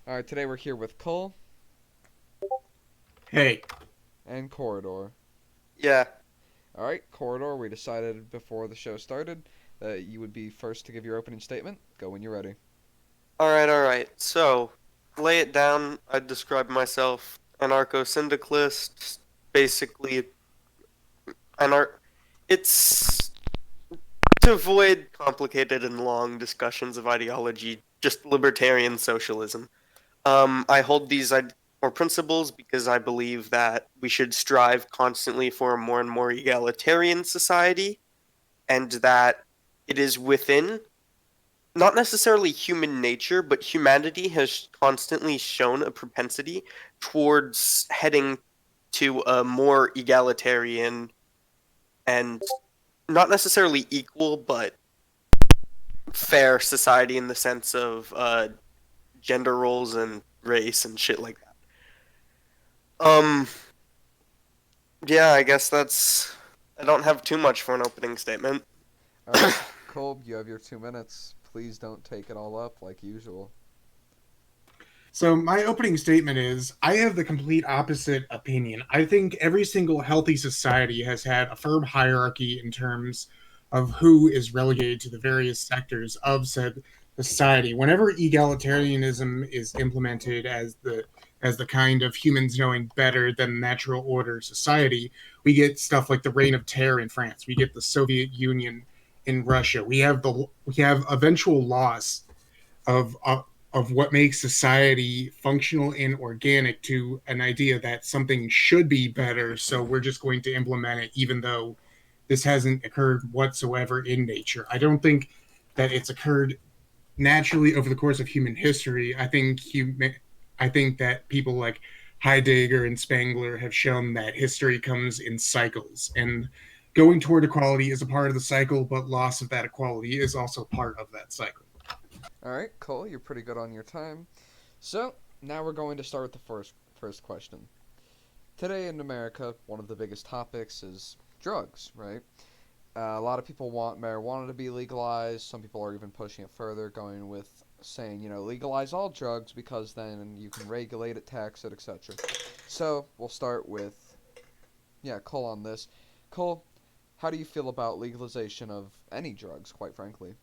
Alright, today we're here with Cole Hey, and Corridor. Yeah. Alright, Corridor, we decided before the show started that you would be first to give your opening statement. Go when you're ready. All right. So, lay it down. I'd describe myself Anarcho Syndicalist. Basically, anar- it's to avoid complicated and long discussions of ideology, just libertarian socialism. I hold these or principles because I believe that we should strive constantly for a more and more egalitarian society, and that it is within not necessarily human nature, but humanity has constantly shown a propensity towards heading to a more egalitarian and not necessarily equal, but fair society in the sense of gender roles and race and shit like that. Um, yeah, I guess that's. I don't have too much for an opening statement. Alright, Cole, you have your 2 minutes. Please don't take it all up like usual. so my opening statement is I have the complete opposite opinion. I think every single healthy society has had a firm hierarchy in terms of who is relegated to the various sectors of said society. Whenever egalitarianism is implemented as the kind of humans knowing better than natural order society, we get stuff like the Reign of Terror in France. We get the Soviet Union in Russia. We have eventual loss of what makes society functional and organic to an idea that something should be better. So we're just going to implement it, even though this hasn't occurred whatsoever in nature. I don't think that it's occurred naturally over the course of human history. I think that people like Heidegger and Spengler have shown that history comes in cycles, and going toward equality is a part of the cycle, but loss of that equality is also part of that cycle. Alright, Cole, you're pretty good on your time. So, now we're going to start with the first question. Today in America, one of the biggest topics is drugs, right? A lot of people want marijuana to be legalized. Some people are even pushing it further, going with saying, legalize all drugs because then you can regulate it, tax it, etc. So we'll start with, Cole on this. Cole, how do you feel about legalization of any drugs, quite frankly?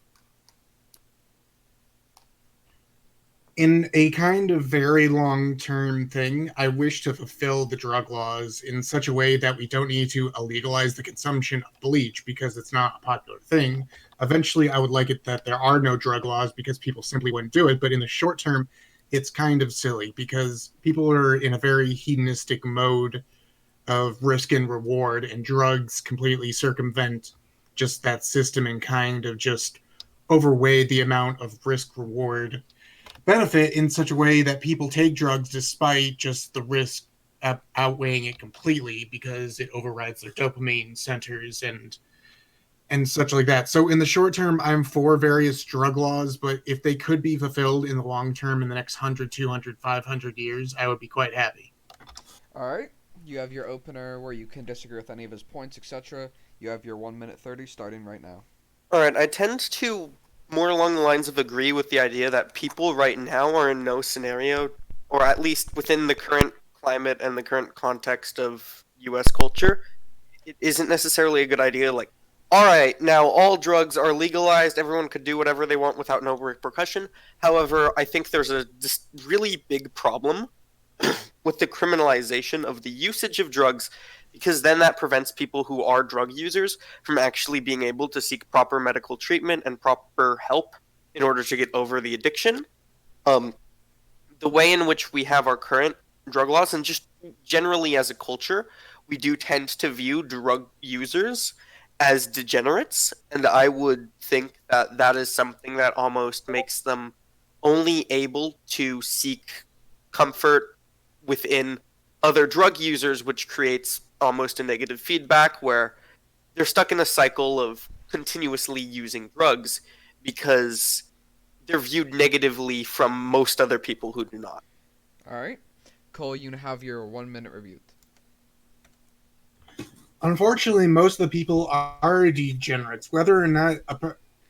In a kind of very long term thing, I wish to fulfill the drug laws in such a way that we don't need to illegalize the consumption of bleach because it's not a popular thing. Eventually, I would like it that there are no drug laws because people simply wouldn't do it. But in the short term, it's kind of silly because people are in a very hedonistic mode of risk and reward, and drugs completely circumvent just that system and kind of just overweigh the amount of risk reward benefit in such a way that people take drugs despite just the risk outweighing it completely because it overrides their dopamine centers and such like that. So in the short term, I'm for various drug laws, but if they could be fulfilled in the long term in the next 100, 200, 500 years, I would be quite happy. Alright, you have your opener where you can disagree with any of his points, etc. You have your 1 minute 30 starting right now. All right, I tend to more along the lines of agree with the idea that people right now are in no scenario, or at least within the current climate and the current context of US culture, it isn't necessarily a good idea. Like, all right, now all drugs are legalized, everyone could do whatever they want without no repercussion. However, I think there's a just really big problem with the criminalization of the usage of drugs because then that prevents people who are drug users from actually being able to seek proper medical treatment and proper help in order to get over the addiction. Um, the way in which we have our current drug laws and just generally as a culture, we do tend to view drug users as degenerates, and I would think that that is something that almost makes them only able to seek comfort within other drug users, which creates almost a negative feedback where they're stuck in a cycle of continuously using drugs because they're viewed negatively from most other people who do not. Alright, Cole, you have your 1 minute review. Unfortunately, most of the people are degenerates. Whether or not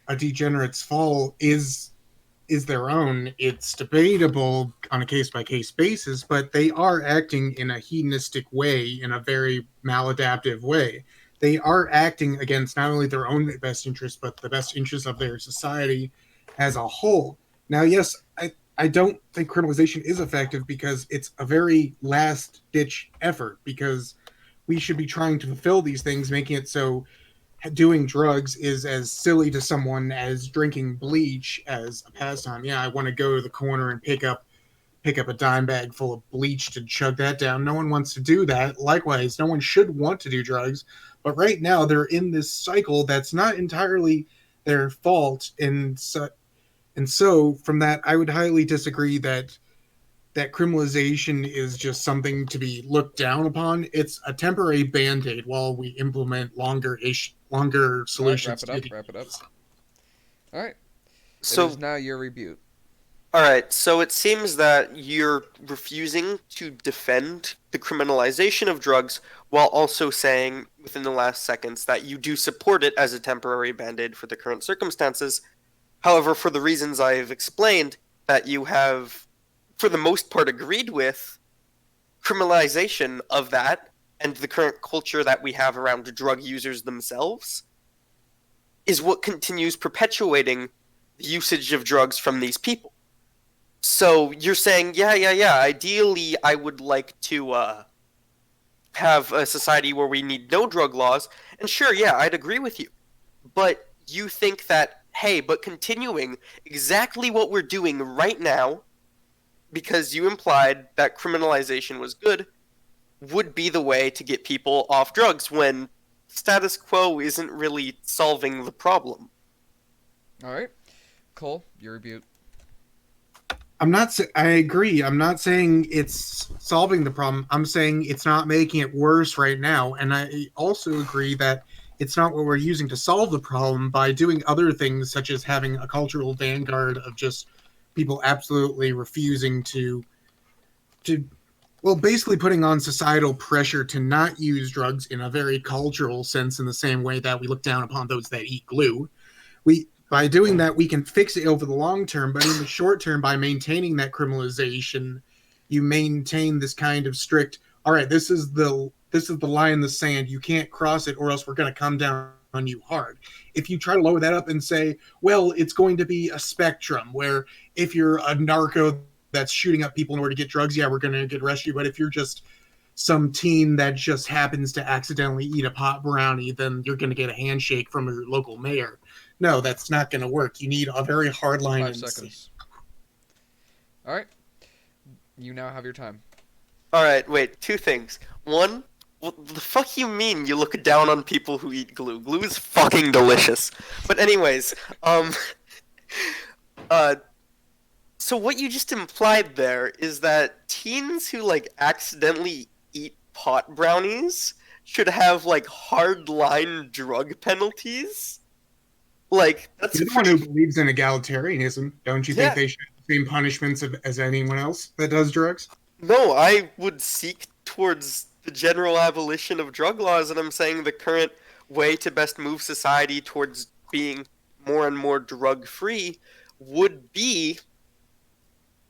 a degenerate's fall is is their own. It's debatable on a case by case basis, but they are acting in a hedonistic way, in a very maladaptive way. They are acting against not only their own best interests, but the best interests of their society as a whole. Now, yes, I don't think criminalization is effective because it's a very last ditch effort, because we should be trying to fulfill these things, making it so doing drugs is as silly to someone as drinking bleach as a pastime. Yeah, I want to go to the corner and pick up a dime bag full of bleach to chug that down. No one wants to do that. Likewise, no one should want to do drugs. But right now, they're in this cycle that's not entirely their fault, and so from that, I would highly disagree that criminalization is just something to be looked down upon. It's a temporary band-aid while we implement longer All right, solutions wrap it to up. the Wrap it up. All right. It So, is now your rebuke. all right, so it seems that you're refusing to defend the criminalization of drugs while also saying within the last seconds that you do support it as a temporary band-aid for the current circumstances. However, for the reasons I've explained, that you have, for the most part, agreed with, criminalization of that and the current culture that we have around drug users themselves is what continues perpetuating the usage of drugs from these people. So you're saying, yeah. Ideally, I would like to have a society where we need no drug laws. And sure, yeah, I'd agree with you. But you think that, hey, but continuing exactly what we're doing right now, because you implied that criminalization was good, would be the way to get people off drugs when status quo isn't really solving the problem. All right. Cole, your rebuke. I agree. I'm not saying it's solving the problem. I'm saying it's not making it worse right now. And I also agree that it's not what we're using to solve the problem by doing other things, such as having a cultural vanguard of just people absolutely refusing to well, basically putting on societal pressure to not use drugs in a very cultural sense, in the same way that we look down upon those that eat glue. We By doing that, we can fix it over the long term, but in the short term, by maintaining that criminalization, you maintain this kind of strict, all right, this is the line in the sand, you can't cross it or else we're going to come down on you hard. If you try to lower that up and say, well, it's going to be a spectrum where if you're a narco that's shooting up people in order to get drugs, yeah, we're going to get arrested. But if you're just some teen that just happens to accidentally eat a pot brownie, then you're going to get a handshake from your local mayor. No, that's not going to work. You need a very hard line. 5 seconds. All right. You now have your time. Alright, wait, two things. One, what the fuck you mean you look down on people who eat glue? Glue is fucking delicious. But anyways, uh, so what you just implied there is that teens who, like, accidentally eat pot brownies should have, like, hard-line drug penalties? Like, that's You're the one who pretty... believes in egalitarianism. Don't you think Yeah, they should have the same punishments as anyone else that does drugs? no, I would seek towards the general abolition of drug laws, and I'm saying the current way to best move society towards being more and more drug free would be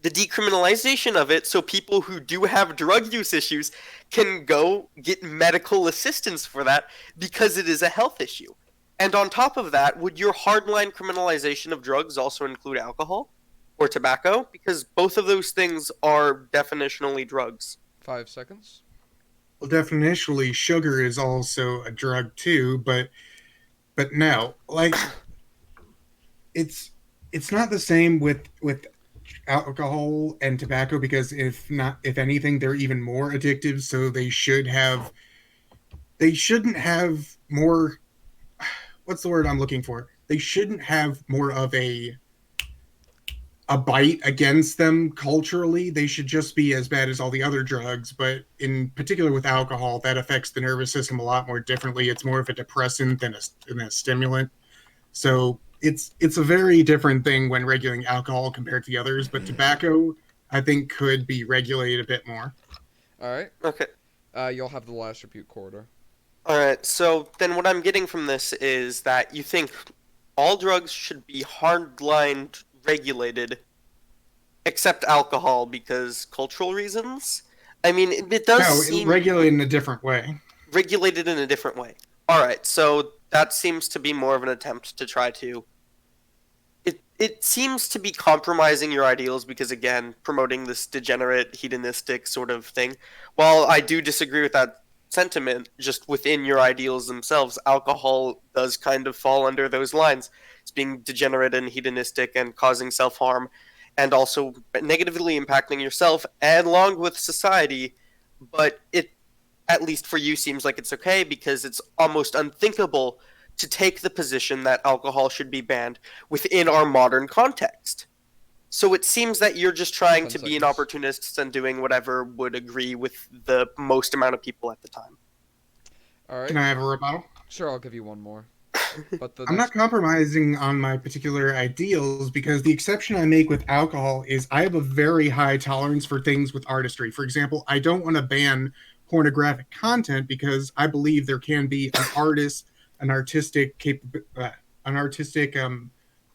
the decriminalization of it so people who do have drug use issues can go get medical assistance for that because it is a health issue. And on top of that, would your hardline criminalization of drugs also include alcohol or tobacco? Because both of those things are definitionally drugs. 5 seconds. Well, definitionally, sugar is also a drug too, but no, like it's it's not the same with alcohol and tobacco, because if anything, they're even more addictive. So they shouldn't have more. What's the word I'm looking for? They shouldn't have more of a bite against them culturally. They should just be as bad as all the other drugs. But in particular with alcohol, that affects the nervous system a lot more differently. It's more of a depressant than a stimulant. So it's a very different thing when regulating alcohol compared to the others. But tobacco, I think, could be regulated a bit more. All right. Okay. You'll have the last rebuke corridor. Alright, so then what I'm getting from this is that you think all drugs should be hardline regulated, except alcohol because cultural reasons. I mean, it does No, seem regulated in a different way. regulated in a different way. All right, so that seems to be more of an attempt to try to. It seems to be compromising your ideals because again, promoting this degenerate hedonistic sort of thing. While I do disagree with that sentiment, just within your ideals themselves, alcohol does kind of fall under those lines. It's being degenerate and hedonistic and causing self harm, and also negatively impacting yourself and along with society. But it at least for you, seems like it's okay because it's almost unthinkable to take the position that alcohol should be banned within our modern context. So it seems that you're just trying 10 to be an seconds. opportunist and doing whatever would agree with the most amount of people at the time. All right. Can I have a rebuttal? Sure, I'll give you one more. But the I'm not next. compromising on my particular ideals because the exception I make with alcohol is I have a very high tolerance for things with artistry. For example, I don't want to ban pornographic content because I believe there can be an artist, an artistic an artistic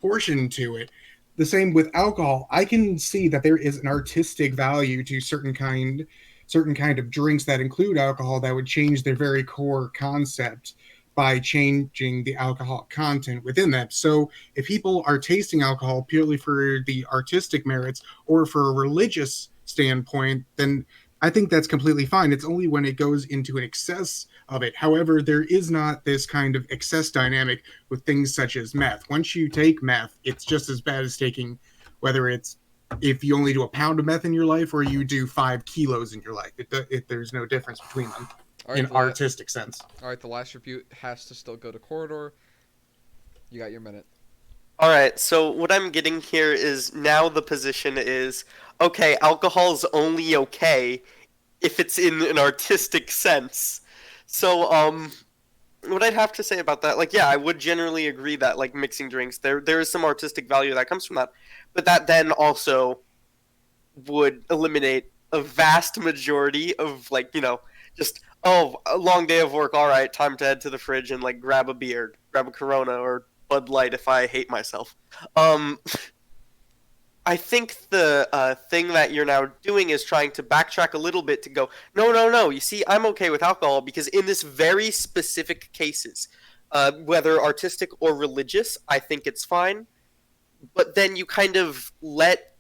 portion to it. The same with alcohol. I can see that there is an artistic value to certain kind of drinks that include alcohol that would change their very core concept by changing the alcohol content within them. So if people are tasting alcohol purely for the artistic merits or for a religious standpoint, then I think that's completely fine. It's only when it goes into an excess of it. However, there is not this kind of excess dynamic with things such as meth. Once you take meth, it's just as bad as taking whether it's if you only do a pound of meth in your life or you do 5 kilos in your life. There's no difference between them All right, in artistic sense. all right. The last review has to still go to corridor. You got your minute. All right, so what I'm getting here is now the position is okay, alcohol's only okay if it's in an artistic sense. So, what I'd have to say about that, like, yeah, I would generally agree that like mixing drinks, there is some artistic value that comes from that, but that then also would eliminate a vast majority of like just a long day of work. All right, time to head to the fridge and like grab a beer, grab a Corona or Bud Light if I hate myself. Um, I think the thing that you're now doing is trying to backtrack a little bit to go, no, no, no. You see, I'm okay with alcohol because in this very specific cases, whether artistic or religious, I think it's fine. But then you kind of let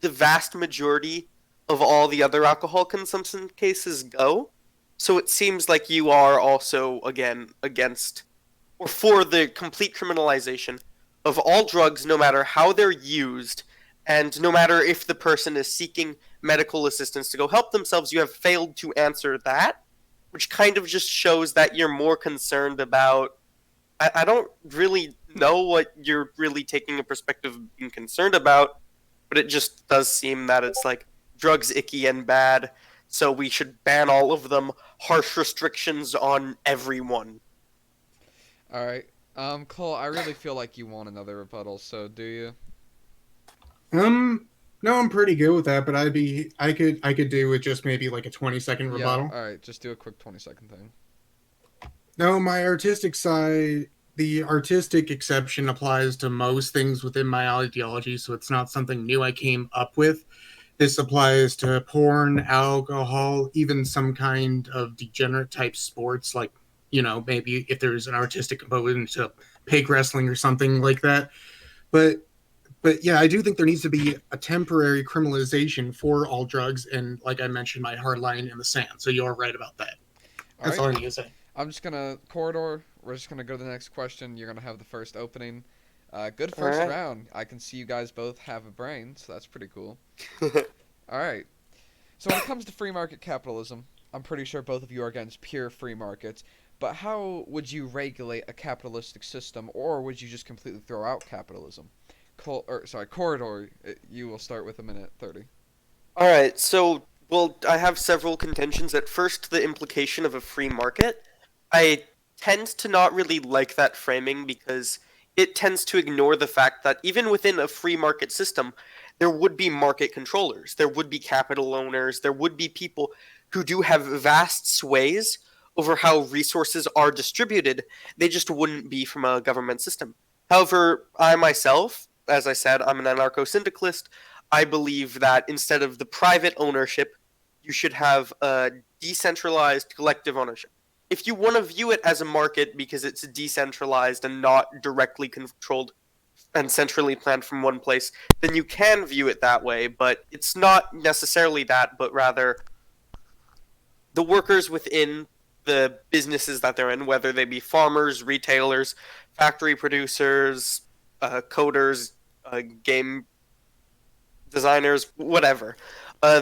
the vast majority of all the other alcohol consumption cases go. So it seems like you are also, again, against or for the complete criminalization of all drugs, no matter how they're used, and no matter if the person is seeking medical assistance to go help themselves. You have failed to answer that, which kind of just shows that you're more concerned about. I don't really know what you're really taking a perspective of being concerned about, but it just does seem that it's like drugs icky and bad, so we should ban all of them, harsh restrictions on everyone. All right. Cole, I really feel like you want another rebuttal. So do you? No, I'm pretty good with that, but I could do with just maybe like a 20-second Yeah. rebuttal. All right. Just do a quick 20-second thing. No, my artistic side, the artistic exception applies to most things within my ideology, so it's not something new I came up with. This applies to porn, alcohol, even some kind of degenerate type sports, like, maybe if there's an artistic component to pig wrestling or something like that. But yeah, I do think there needs to be a temporary criminalization for all drugs, and like I mentioned, my hard line in the sand. So you're right about that. All That's right. all I need to say. I'm just gonna corridor. We're just gonna go to the next question. You're gonna have the first opening. Good All first right. round. I can see you guys both have a brain, so that's pretty cool. All right. So when it comes to free market capitalism, I'm pretty sure both of you are against pure free markets. But how would you regulate a capitalistic system, or would you just completely throw out capitalism? Corridor. You will start with a minute 30. All right, so well, I have several contentions. At first, the implication of a free market. I tend to not really like that framing because it tends to ignore the fact that even within a free market system, there would be market controllers, there would be capital owners, there would be people who do have vast sways over how resources are distributed. They just wouldn't be from a government system. However, I myself as I said, I'm an anarcho syndicalist. I believe that instead of the private ownership, you should have a decentralized collective ownership. If you want to view it as a market because it's decentralized and not directly controlled and centrally planned from one place, then you can view it that way, but it's not necessarily that, but rather the workers within the businesses that they're in, whether they be farmers, retailers, factory producers, coders, game designers, whatever.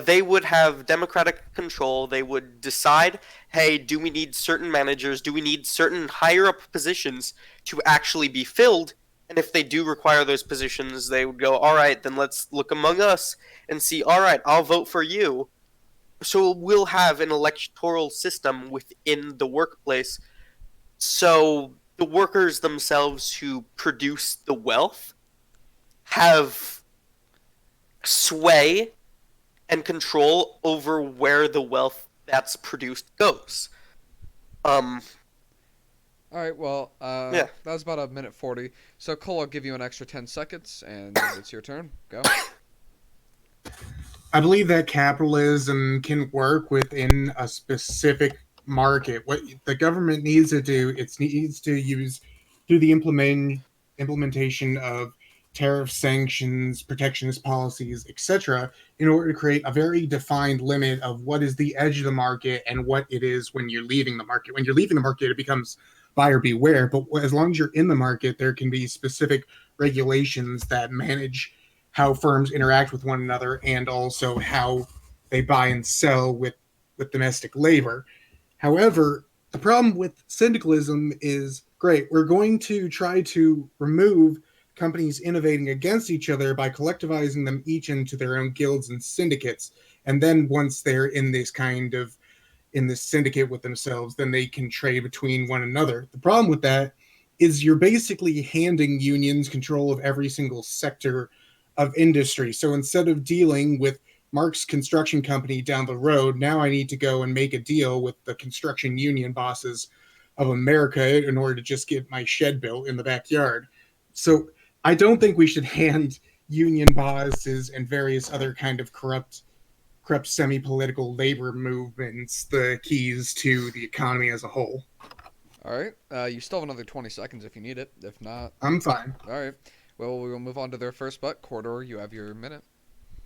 They would have democratic control. They would decide, hey, do we need certain managers? Do we need certain higher up positions to actually be filled? And if they do require those positions, they would go, all right, then let's look among us and see, all right, I'll vote for you. So we'll have an electoral system within the workplace. So the workers themselves who produce the wealth have sway and control over where the wealth that's produced goes. Um, All right, well, yeah. that was about a minute 40. So, Cole, I'll give you an extra 10 seconds, and it's your turn. Go. I believe that capitalism can work within a specific market. What the government needs to do, it needs to do the implementation of tariff sanctions, protectionist policies, etc., in order to create a very defined limit of what is the edge of the market and what it is when you're leaving the market. When you're leaving the market, it becomes buyer beware. But as long as you're in the market, there can be specific regulations that manage how firms interact with one another and also how they buy and sell with domestic labor. However, the problem with syndicalism is great. We're going to try to remove companies innovating against each other by collectivizing them each into their own guilds and syndicates. And then once they're in this syndicate with themselves, then they can trade between one another. The problem with that is you're basically handing unions control of every single sector of industry. So instead of dealing with Mark's construction company down the road, now I need to go and make a deal with the construction union bosses of America in order to just get my shed built in the backyard. So I don't think we should hand union bosses and various other kind of corrupt semi-political labor movements the keys to the economy as a whole. All right. You still have another 20 seconds if you need it. If not, I'm fine. all right. Well, we will move on to their first but. Corridor, you have your minute.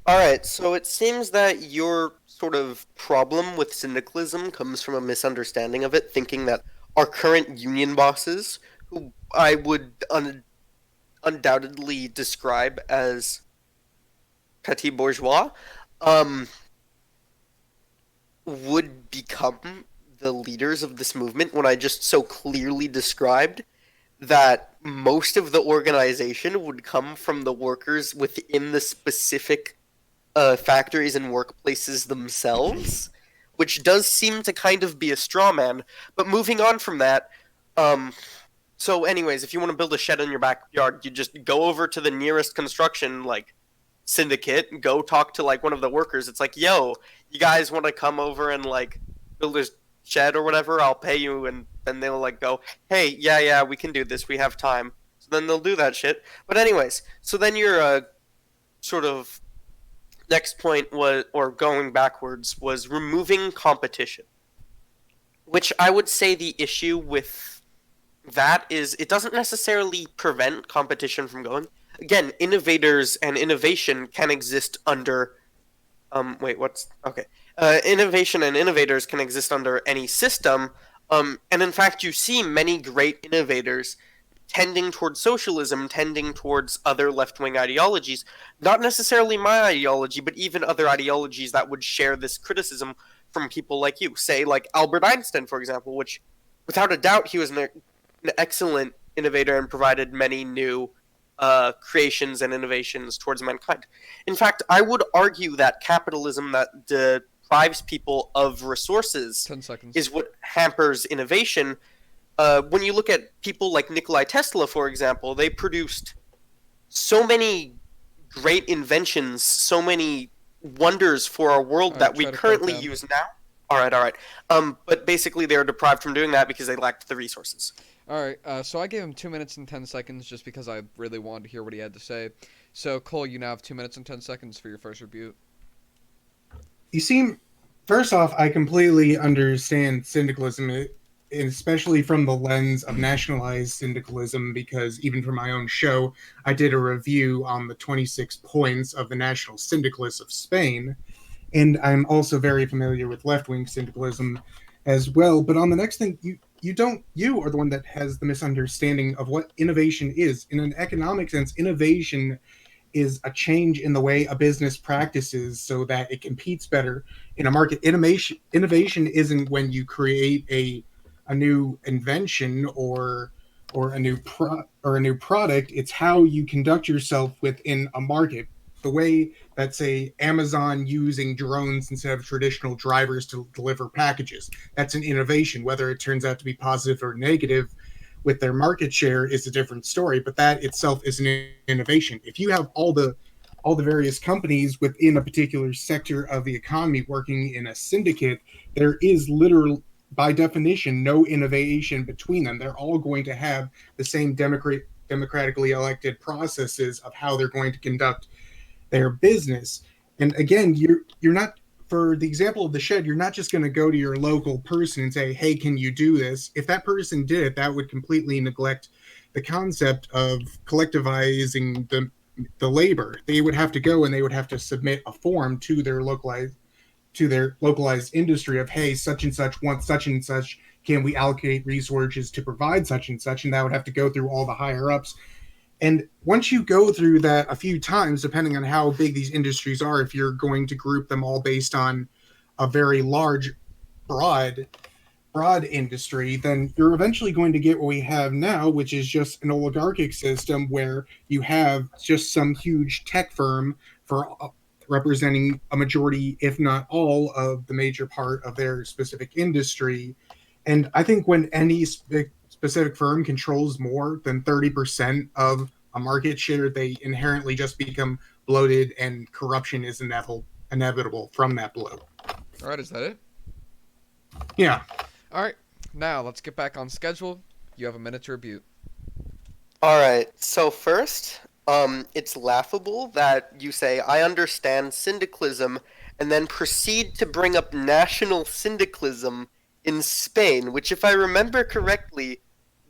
All right, so it seems that your sort of problem with syndicalism comes from a misunderstanding of it, thinking that our current union bosses, who I would undoubtedly describe as petit bourgeois, um, would become the leaders of this movement when I just so clearly described that most of the organization would come from the workers within the specific factories and workplaces themselves, which does seem to kind of be a straw man. But moving on from that, so anyways, if you want to build a shed in your backyard, you just go over to the nearest construction syndicate, go talk to one of the workers. It's like, yo, you guys want to come over and build a shed or whatever? I'll pay you, and then they'll go, hey, yeah, we can do this. We have time. So then they'll do that shit. But anyways, so then your sort of next point was, or going backwards, was removing competition. Which I would say the issue with that is it doesn't necessarily prevent competition from going. Again, innovators and innovation can exist under. Innovation and innovators can exist under any system. And in fact, you see many great innovators tending towards socialism, tending towards other left-wing ideologies. Not necessarily my ideology, but even other ideologies that would share this criticism from people like you. Say, Albert Einstein, for example, which, without a doubt, he was an excellent innovator and provided many new creations and innovations towards mankind. In fact, I would argue that capitalism that deprives people of resources 10 seconds. is what hampers innovation. When you look at people like Nikola Tesla, for example, they produced so many great inventions, so many wonders for our world that we currently use now. All right. But basically, they were deprived from doing that because they lacked the resources. All right. So I gave him 2 minutes and 10 seconds just because I really wanted to hear what he had to say. So Cole, you now have 2 minutes and 10 seconds for your first rebuke. You seem, first off, I completely understand syndicalism, especially from the lens of nationalized syndicalism, because even for my own show, I did a review on the 26 points of the National Syndicalists of Spain, and I'm also very familiar with left wing syndicalism as well. But on the next thing, you are the one that has the misunderstanding of what innovation is. In an economic sense, innovation is a change in the way a business practices so that it competes better in a market. Innovation isn't when you create a new invention or a new product. It's how you conduct yourself within a market. The way that, say, Amazon using drones instead of traditional drivers to deliver packages. That's an innovation. Whether it turns out to be positive or negative with their market share is a different story, but that itself is an innovation. If you have all the various companies within a particular sector of the economy working in a syndicate, there is literal, by definition, no innovation between them. They're all going to have the same democratically elected processes of how they're going to conduct their business. And again, you're not, for the example of the shed, you're not just going to go to your local person and say, "Hey, can you do this?" If that person did it, that would completely neglect the concept of collectivizing the labor. They would have to go and they would have to submit a form to their localized industry of, "Hey, such and such wants such and such. Can we allocate resources to provide such and such?" And that would have to go through all the higher ups. And once you go through that a few times, depending on how big these industries are, if you're going to group them all based on a very large, broad, broad industry, then you're eventually going to get what we have now, which is just an oligarchic system where you have just some huge tech firm for representing a majority, if not all, of the major part of their specific industry. And I think when any specific firm controls more than 30% of a market share, they inherently just become bloated, and corruption is inevitable from that bloat. All right. Is that it? Yeah. All right. Now let's get back on schedule. You have a minute to rebuke. All right. So first, it's laughable that you say I understand syndicalism and then proceed to bring up national syndicalism in Spain, which, if I remember correctly,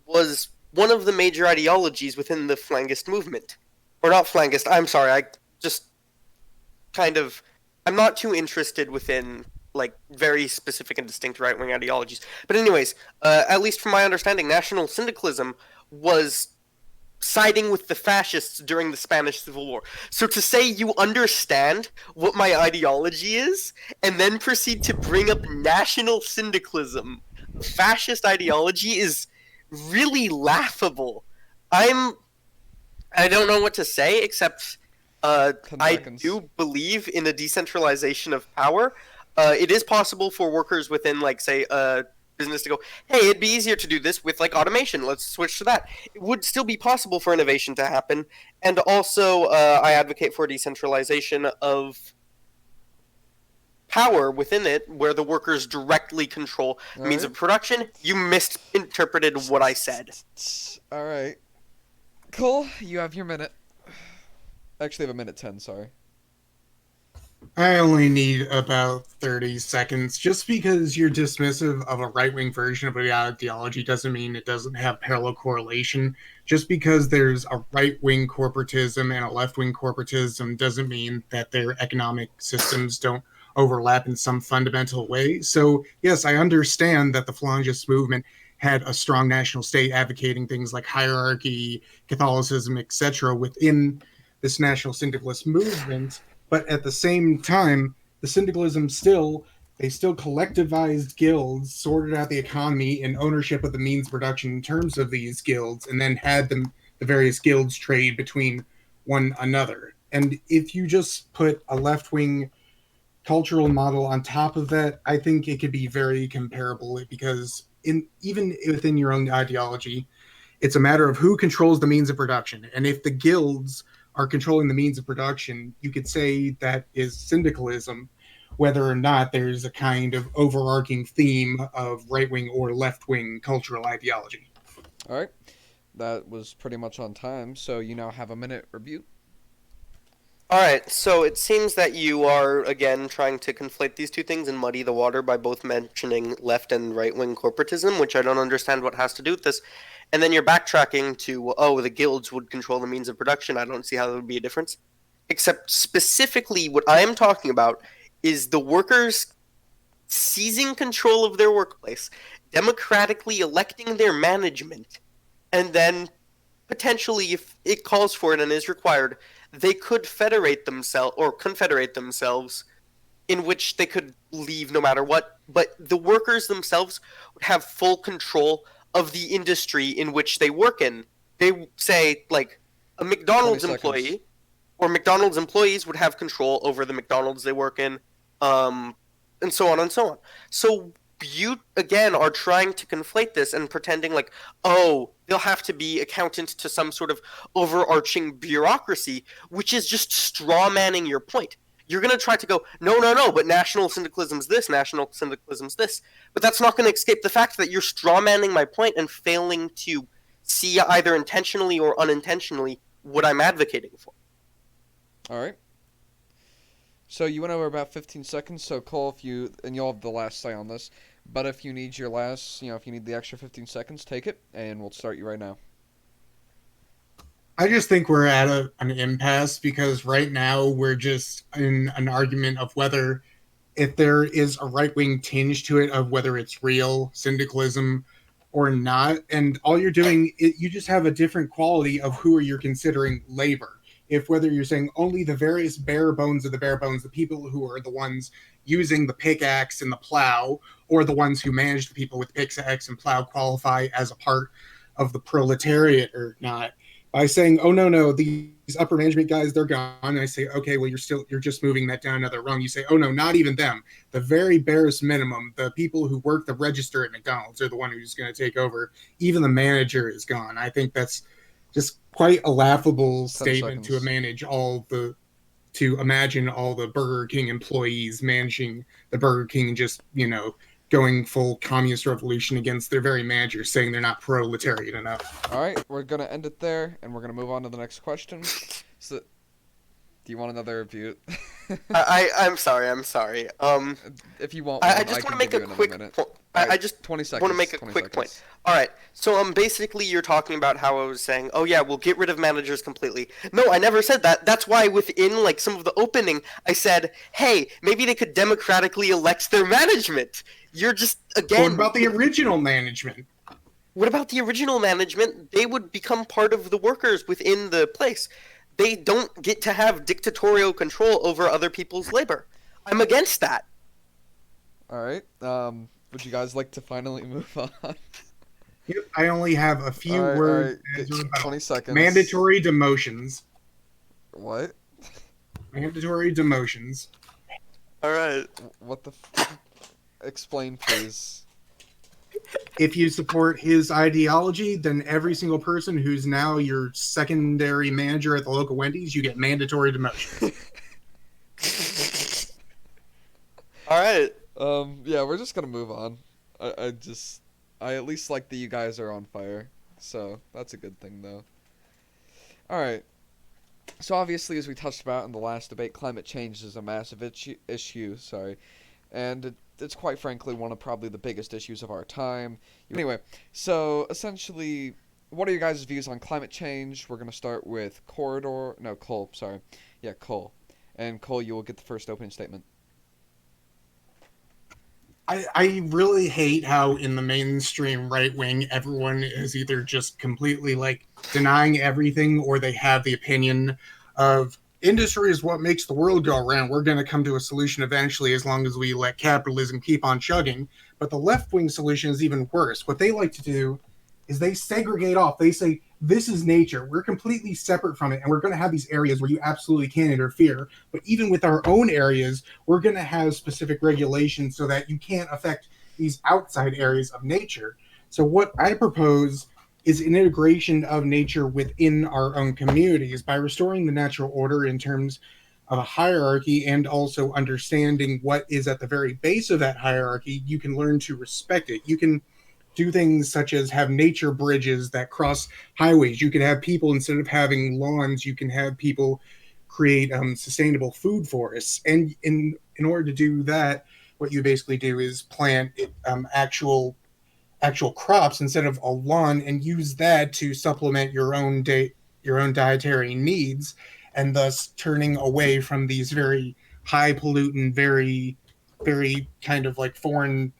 was one of the major ideologies within the Flangist movement. Or not Flangist, I'm sorry, I just kind of I'm not too interested within like very specific and distinct right wing ideologies. But anyways, at least from my understanding, national syndicalism was siding with the fascists during the Spanish Civil War. So to say you understand what my ideology is and then proceed to bring up national syndicalism, fascist ideology, is really laughable. I'm I don't know what to say except 10 I seconds. do believe in a decentralization of power. It is possible for workers within, like, say, a business to go, hey, it'd be easier to do this with, like, automation. Let's switch to that. It would still be possible for innovation to happen. And also, I advocate for decentralization of power within it where the workers directly control All means right. of production. You misinterpreted what I said. All right. Cole, you have your minute. Actually, I have a minute 10. Sorry. I only need about 30 seconds. Just because you're dismissive of a right wing version of an ideology doesn't mean it doesn't have parallel correlation. Just because there's a right wing corporatism and a left wing corporatism doesn't mean that their economic systems don't overlap in some fundamental way. So, yes, I understand that the Phalangist movement had a strong national state advocating things like hierarchy, Catholicism, etc. within this national syndicalist movement, but at the same time, the syndicalism they still collectivized guilds, sorted out the economy and ownership of the means of production in terms of these guilds, and then had the various guilds trade between one another. And if you just put a left wing cultural model on top of that, I think it could be very comparable, because in even within your own ideology, it's a matter of who controls the means of production. And if the guilds are controlling the means of production, you could say that is syndicalism, whether or not there's a kind of overarching theme of right wing or left wing cultural ideology. All right. That was pretty much on time, so you now have a minute review. Alright, so it seems that you are, again, trying to conflate these two things and muddy the water by both mentioning left and right wing corporatism, which I don't understand what has to do with this. And then you're backtracking to, oh, the guilds would control the means of production. I don't see how there would be a difference. Except specifically, what I am talking about is the workers seizing control of their workplace, democratically electing their management, and then potentially, if it calls for it and is required, they could federate themselves or confederate themselves in which they could leave no matter what. But the workers themselves would have full control of the industry in which they work in. They say, like, a 20 McDonald's seconds. employee or McDonald's employees would have control over the McDonald's they work in, and so on and so on. So you again are trying to conflate this and pretending like, oh, they'll have to be accountant to some sort of overarching bureaucracy, which is just straw manning your point. You're going to try to go, no, no, no, but national syndicalism's this, national syndicalism's this. But that's not going to escape the fact that you're straw manning my point and failing to see either intentionally or unintentionally what I'm advocating for. All right. So you went over about 15 seconds. So Cole, if you and you'll have the last say on this, but if you need your last, if you need the extra 15 seconds, take it, and we'll start you right now. I just think we're at an impasse because right now we're just in an argument of whether if there is a right wing tinge to it of whether it's real syndicalism or not. And all you're doing, you just have a different quality of who you're considering labor. If whether you're saying only the various bare bones of the bare bones, the people who are the ones using the pickaxe and the plow, or the ones who manage the people with pickaxe and plow qualify as a part of the proletariat or not. By saying, oh no, these upper management guys, they're gone. And I say, okay, well, you're just moving that down another rung. You say, oh no, not even them. The very barest minimum, the people who work the register at McDonald's are the one who's going to take over. Even the manager is gone. I think that's just quite a laughable 10 statement seconds. to imagine all the Burger King employees managing the Burger King, just going full communist revolution against their very managers, saying they're not proletarian enough. All right, we're gonna end it there, and we're gonna move on to the next question. So, do you want another review? I'm sorry. If you want one, I just want to can make give a you another quick minute. point. All right, I just 20 seconds. want to make a 20 quick point. seconds. All right. So basically you're talking about how I was saying, "Oh yeah, we'll get rid of managers completely." No, I never said that. That's why within like some of the opening I said, "Hey, maybe they could democratically elect their management." You're just again What about the original management? What about the original management? They would become part of the workers within the place. They don't get to have dictatorial control over other people's labor. I'm against that. All right. Would you guys like to finally move on? Yep, I only have a few All words. right. As a rebuttal. 20 seconds. Mandatory demotions. What? Mandatory demotions. All right. What the? Explain, please. If you support his ideology, then every single person who's now your secondary manager at the local Wendy's, you get mandatory demotions. All right. Yeah, we're just gonna move on. I at least like that you guys are on fire, so that's a good thing, though. All right. So obviously, as we touched about in the last debate, climate change is a massive issue. Sorry, and it's quite frankly one of probably the biggest issues of our time. Anyway, so essentially, what are your guys' views on climate change? We're gonna start with Cole. Sorry, yeah, Cole, and Cole, you will get the first opening statement. I really hate how in the mainstream right wing everyone is either just completely like denying everything or they have the opinion of industry is what makes the world go around. We're going to come to a solution eventually as long as we let capitalism keep on chugging. But the left wing solution is even worse. What they like to do is they segregate off. They say, this is nature. We're completely separate from it. And we're going to have these areas where you absolutely can't interfere. But even with our own areas, we're going to have specific regulations so that you can't affect these outside areas of nature. So what I propose is an integration of nature within our own communities by restoring the natural order in terms of a hierarchy and also understanding what is at the very base of that hierarchy. You can learn to respect it. You can do things such as have nature bridges that cross highways. You can have people, instead of having lawns, you can have people create sustainable food forests. And in order to do that, what you basically do is plant actual crops instead of a lawn, and use that to supplement your own dietary needs, and thus turning away from these very high pollutant, very kind of like foreign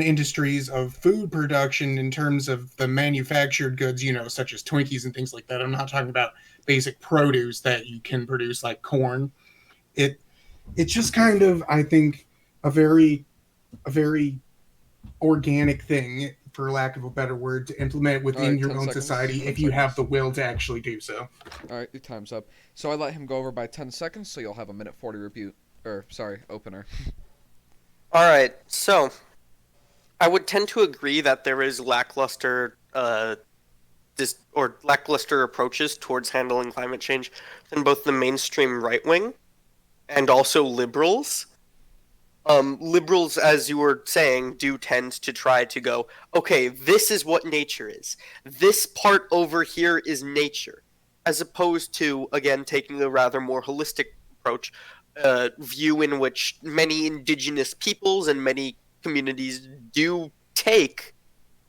industries of food production in terms of the manufactured goods, such as Twinkies and things like that. I'm not talking about basic produce that you can produce like corn. It it's just kind of, I think, a very organic thing, for lack of a better word, to implement All within right, your 10 own seconds. society 10 if you have seconds. the will to actually do so. All right, your time's up. So I let him go over by 10 seconds, so you'll have a minute 40 rebuke. Or, sorry, opener. All right, so I would tend to agree that there is lackluster lackluster approaches towards handling climate change in both the mainstream right wing and also liberals. Liberals, as you were saying, do tend to try to go, okay, this is what nature is. This part over here is nature, as opposed to, again, taking a rather more holistic approach, view in which many indigenous peoples and many communities do take,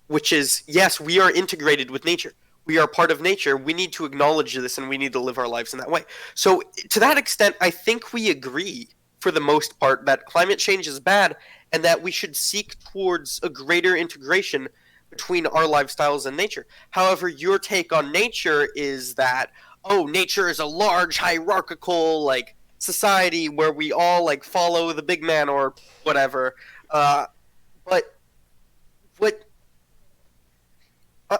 which is, yes, we are integrated with nature. We are part of nature. We need to acknowledge this and we need to live our lives in that way. So, to that extent, I think we agree, for the most part, that climate change is bad and that we should seek towards a greater integration between our lifestyles and nature. However, your take on nature is that, oh, nature is a large hierarchical, like, society where we all, like, follow the big man or whatever. But what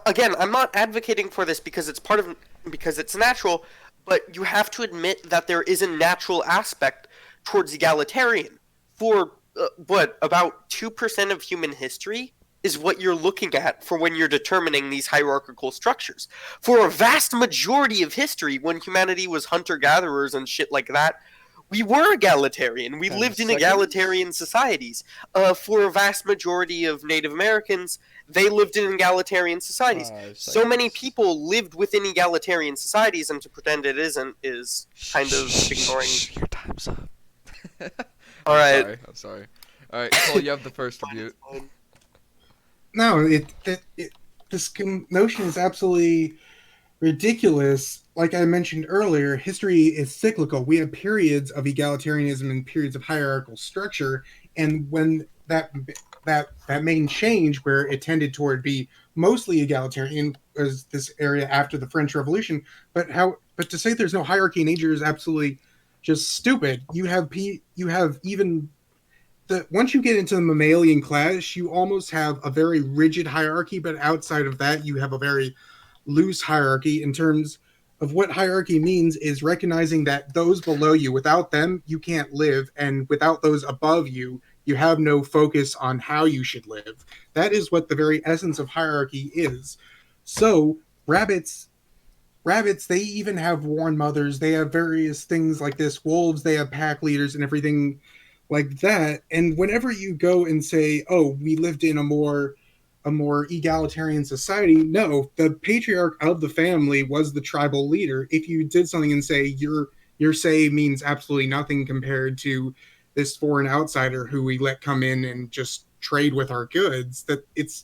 again, I'm not advocating for this because it's because it's natural, but you have to admit that there is a natural aspect towards egalitarian. For what, about 2% of human history is what you're looking at for when you're determining these hierarchical structures. For a vast majority of history, when humanity was hunter gatherers and shit like that, we were egalitarian. We 10 lived in seconds. egalitarian societies. For a vast majority of Native Americans, they lived in egalitarian societies. 5 So many seconds. people lived within egalitarian societies, and to pretend it isn't is kind of ignoring. Your time's up. All I'm right. sorry. I'm sorry. All right, Cole, you have the first rebuke. No, this notion is absolutely ridiculous. Like I mentioned earlier, history is cyclical. We have periods of egalitarianism and periods of hierarchical structure, and when that main change, where it tended toward be mostly egalitarian, was this area after the French Revolution. But to say there's no hierarchy in nature is absolutely just stupid. You have even once you get into the mammalian class, you almost have a very rigid hierarchy, but outside of that, you have a very loose hierarchy. In terms of what hierarchy means, is recognizing that those below you, without them, you can't live, and without those above you, you have no focus on how you should live. That is what the very essence of hierarchy is. So rabbits, they even have warn mothers, they have various things like this. Wolves, they have pack leaders and everything like that. And whenever you go and say, oh, we lived in a more egalitarian society, no, the patriarch of the family was the tribal leader. If you did something and say your say means absolutely nothing compared to this foreign outsider who we let come in and just trade with our goods, that it's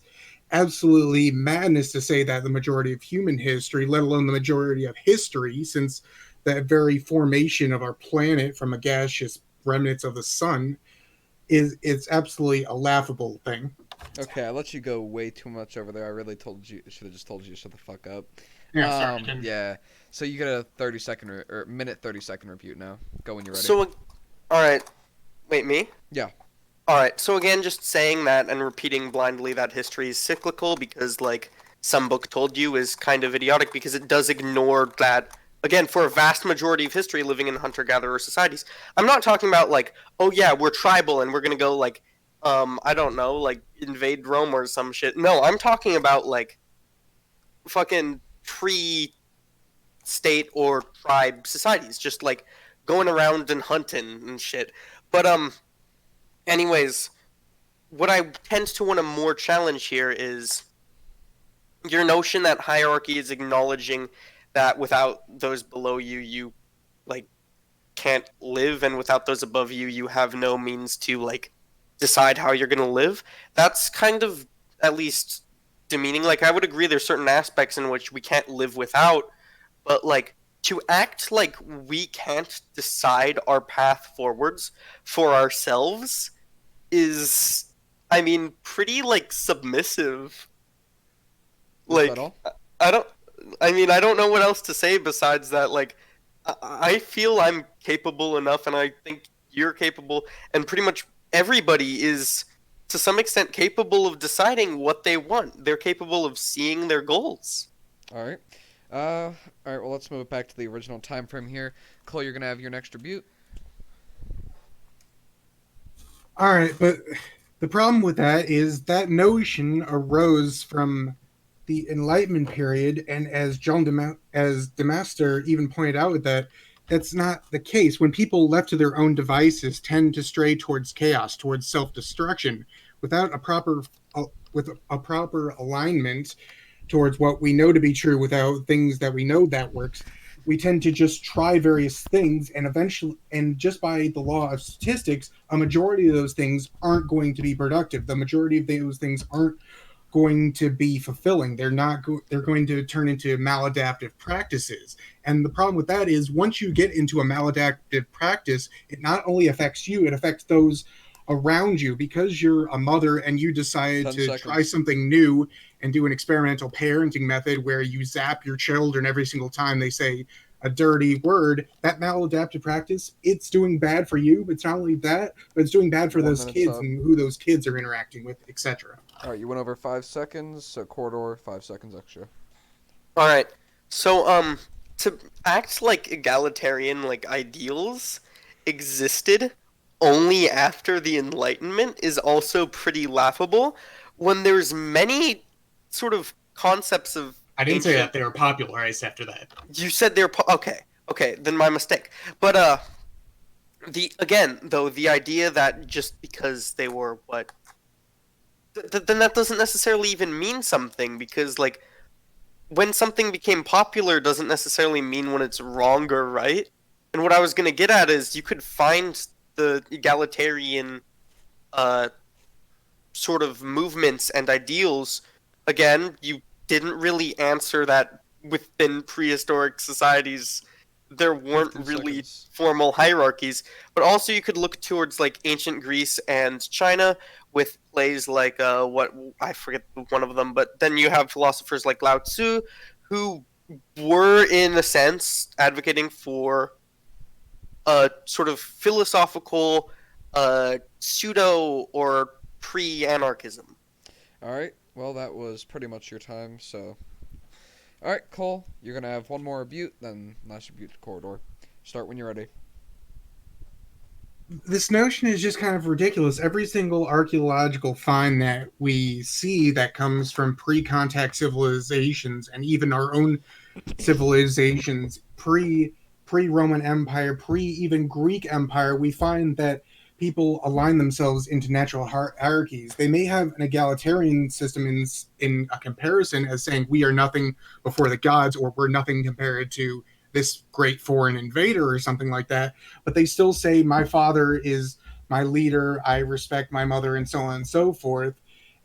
absolutely madness to say that the majority of human history, let alone the majority of history, since that very formation of our planet from a gaseous remnants of the sun, it's absolutely a laughable thing. Okay, I let you go way too much over there. I really should have just told you to shut the fuck up. Yeah, sorry. Ken. Yeah. So you get a 30-second or minute 30-second rebuke now. Go when you're ready. So, all right. Wait, me? Yeah. All right. So again, just saying that and repeating blindly that history is cyclical because, like, some book told you is kind of idiotic because it does ignore that. Again, for a vast majority of history, living in hunter-gatherer societies. I'm not talking about, like, oh yeah, we're tribal and we're gonna go, like, I don't know, like, invade Rome or some shit. No, I'm talking about, like, fucking pre-state or tribe societies, just, like, going around and hunting and shit. But anyways, what I tend to want to more challenge here is your notion that hierarchy is acknowledging that without those below you, you like can't live, and without those above you, you have no means to like decide how you're gonna live. That's kind of at least demeaning. Like I would agree, there's certain aspects in which we can't live without, but like to act like we can't decide our path forwards for ourselves is, I mean, pretty like submissive. Is that Like all? I don't. I mean, I don't know what else to say besides that. Like, I feel I'm capable enough, and I think you're capable, and pretty much everybody is to some extent capable of deciding what they want. They're capable of seeing their goals. All right. All right. Well, let's move it back to the original time frame here. Cole, you're gonna have your next rebuke. All right, but the problem with that is that notion arose from the Enlightenment period, and as as Demaster even pointed out, that that's not the case. When people left to their own devices, tend to stray towards chaos, towards self-destruction, without a proper with a proper alignment towards what we know to be true, without things that we know that works. We tend to just try various things, and eventually, and just by the law of statistics, a majority of those things aren't going to be productive. The majority of those things aren't going to be fulfilling. They're going to turn into maladaptive practices. And the problem with that is once you get into a maladaptive practice, it not only affects you, it affects those around you. Because you're a mother and you decide 10 to try seconds. something new and do an experimental parenting method where you zap your children every single time they say a dirty word, that maladaptive practice, it's doing bad for you. It's not only that, but it's doing bad for 1 those minute's kids up. and who those kids are interacting with, etc. All right. You went over 5 seconds. So corridor, 5 seconds extra. All right. So, to act like egalitarian like ideals existed only after the Enlightenment is also pretty laughable. When there's many sort of concepts of I didn't say ancient. that they were popularized after that. You said they're okay. Okay, then my mistake. But the again though the idea that just because they were what, then that doesn't necessarily even mean something, because like when something became popular doesn't necessarily mean when it's wrong or right. And what I was gonna get at is you could find the egalitarian uh sort of movements and ideals. Again, you didn't really answer that within prehistoric societies there weren't 15 really seconds. formal hierarchies, but also you could look towards like ancient Greece and China with plays like what I forget one of them, but then you have philosophers like Lao Tzu who were in a sense advocating for a sort of philosophical pseudo or pre-anarchism. All right. Well, that was pretty much your time. So, all right, Cole, you're gonna have one more rebuke, then last rebuke to corridor. Start when you're ready. This notion is just kind of ridiculous. Every single archaeological find that we see that comes from pre-contact civilizations, and even our own civilizations, pre Roman Empire, pre even Greek Empire, we find that people align themselves into natural hierarchies. They may have an egalitarian system in a comparison, as saying we are nothing before the gods, or we're nothing compared to this great foreign invader or something like that, but they still say my father is my leader, I respect my mother, and so on and so forth.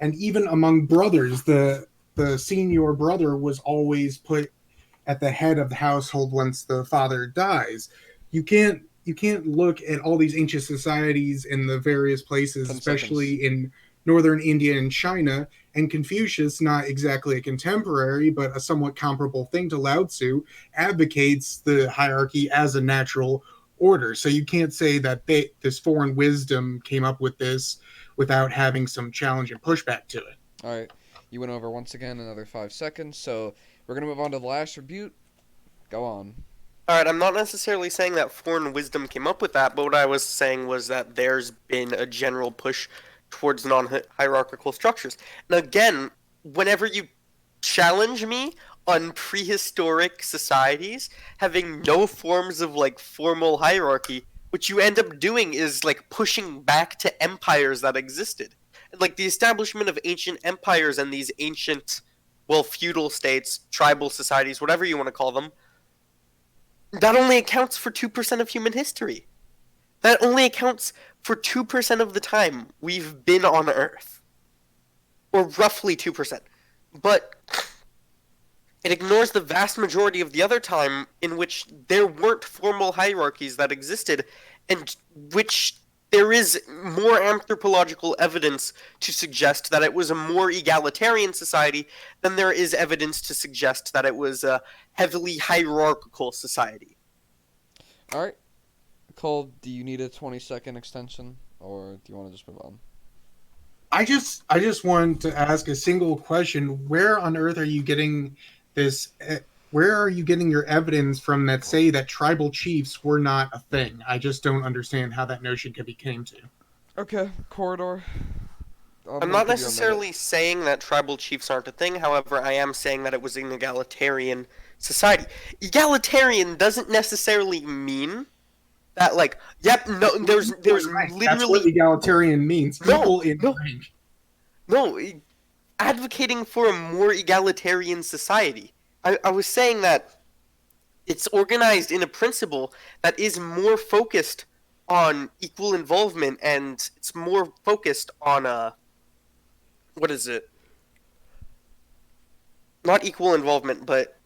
And even among brothers, the senior brother was always put at the head of the household once the father dies. You can't look at all these ancient societies in the various places, 10 especially seconds. in northern India and China, and Confucius, not exactly a contemporary, but a somewhat comparable thing to Lao Tzu, advocates the hierarchy as a natural order. So you can't say that this foreign wisdom came up with this without having some challenge and pushback to it. All right. You went over once again another 5 seconds. So we're gonna move on to the last rebuke. Go on. All right, I'm not necessarily saying that foreign wisdom came up with that, but what I was saying was that there's been a general push towards non-hierarchical structures. And again, whenever you challenge me on prehistoric societies having no forms of like formal hierarchy, what you end up doing is like pushing back to empires that existed. like the establishment of ancient empires and these ancient, well, feudal states, tribal societies, whatever you want to call them, that only accounts for 2% of human history. That only accounts for 2% of the time we've been on Earth. Or roughly 2%. But it ignores the vast majority of the other time in which there weren't formal hierarchies that existed, and which there is more anthropological evidence to suggest that it was a more egalitarian society than there is evidence to suggest that it was a heavily hierarchical society. All right, Cole, do you need a 20-second extension, or do you want to just move on? I just wanted to ask a single question. Where on earth are you getting this? Where are you getting your evidence from that say that tribal chiefs were not a thing? I just don't understand how that notion could be came to. Okay, corridor. I'm gonna not give you a minute. necessarily saying that tribal chiefs aren't a thing, however, I am saying that it was an egalitarian society. Egalitarian doesn't necessarily mean that, like, yep, no, there's That's what literally egalitarian means. no, People in no, rank. no, advocating for a more egalitarian society. I was saying that it's organized in a principle that is more focused on equal involvement, and it's more focused on what is it? Not equal involvement, but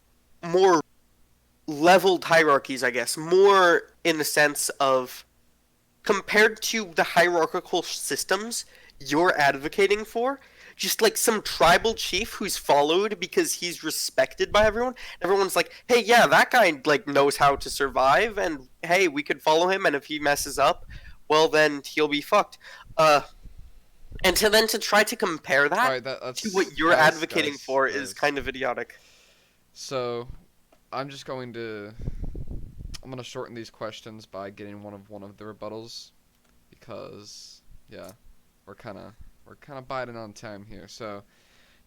more leveled hierarchies, I guess. More in the sense of, compared to the hierarchical systems you're advocating for, just like some tribal chief who's followed because he's respected by everyone. Everyone's like, hey, yeah, that guy like knows how to survive, and hey, we could follow him, and if he messes up, well, then he'll be fucked. And to try to compare All that right, that's to what you're guys, advocating guys, for guys. is kind of idiotic. So, I'm just going to. I'm gonna shorten these questions by getting one of the rebuttals, because yeah, we're kind of biding on time here. So,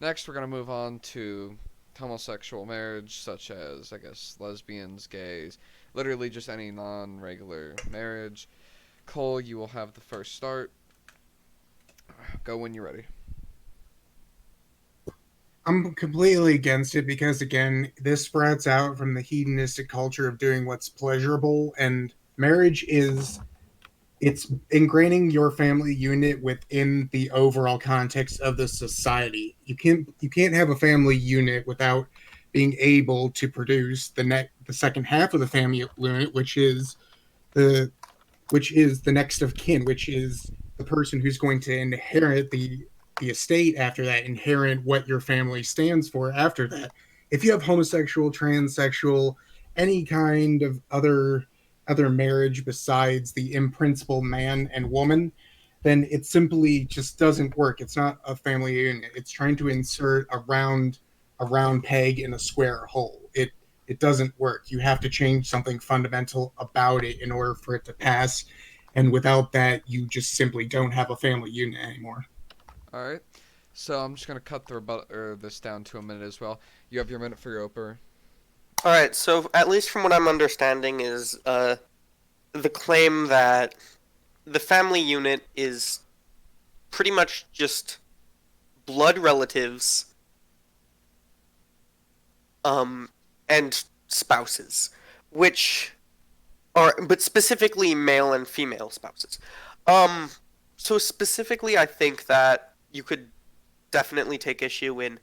next we're gonna move on to homosexual marriage, such as I guess lesbians, gays, literally just any non-regular marriage. Cole, you will have the first start. Go when you're ready. I'm completely against it because, again, this sprouts out from the hedonistic culture of doing what's pleasurable, and marriage is it's ingraining your family unit within the overall context of the society. You can't have a family unit without being able to produce the second half of the family unit, the which is the next of kin, which is the person who's going to inherit the estate after that, inherit what your family stands for after that. If you have homosexual, transsexual, any kind of other marriage besides the in principle man and woman, then it simply just doesn't work. It's not a family unit. It's trying to insert a round peg in a square hole. It doesn't work. You have to change something fundamental about it in order for it to pass. And without that, you just simply don't have a family unit anymore. All right. So I'm just gonna cut this down to a minute as well. You have your minute for your opener. All right, so at least from what I'm understanding is the claim that the family unit is pretty much just blood relatives and spouses, which are, but specifically male and female spouses. Um, so specifically, I think that you could definitely take issue in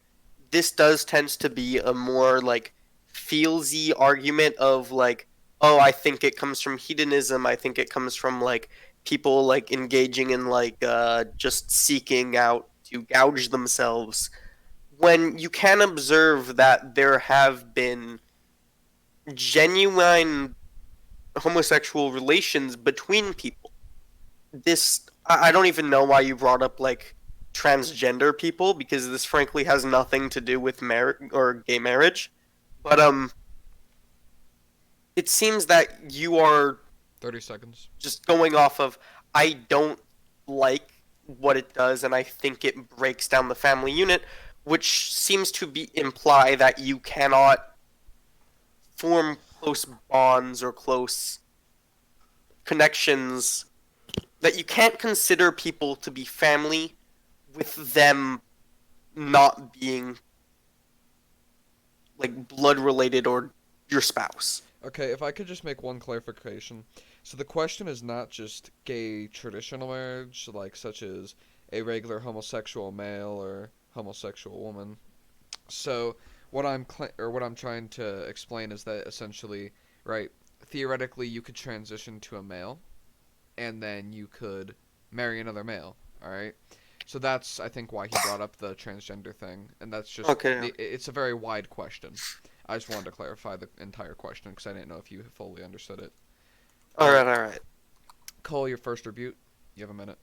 this does tends to be a more like feelsy argument of like, oh, I think it comes from hedonism. I think it comes from like people like engaging in like just seeking out to gouge themselves. When you can observe that there have been genuine homosexual relations between people. This I don't even know why you brought up like transgender people, because this frankly has nothing to do with marriage or gay marriage. But it seems that you are 30 seconds. just going off of, I don't like what it does and I think it breaks down the family unit, which seems to be imply that you cannot form close bonds or close connections, that you can't consider people to be family with them not being like blood related or your spouse. Okay, if I could just make one clarification. So the question is not just gay traditional marriage, like such as a regular homosexual male or homosexual woman. So what I'm trying to explain is that essentially, right, theoretically you could transition to a male and then you could marry another male, all right? So that's I think why he brought up the transgender thing, and that's just Okay. it's a very wide question. I just wanted to clarify the entire question because I didn't know if you fully understood it. All All right, right. All right. Cole, your first rebuke. You have a minute.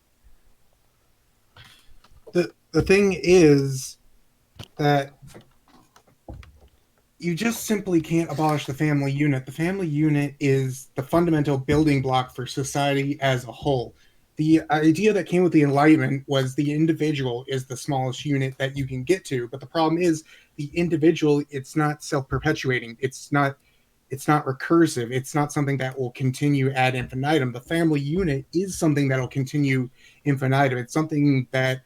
The thing is that you just simply can't abolish the family unit. The family unit is the fundamental building block for society as a whole. The idea that came with the Enlightenment was the individual is the smallest unit that you can get to, but the problem is the individual. It's not self-perpetuating. It's not recursive. It's not something that will continue ad infinitum. The family unit is something that will continue infinitum. It's something that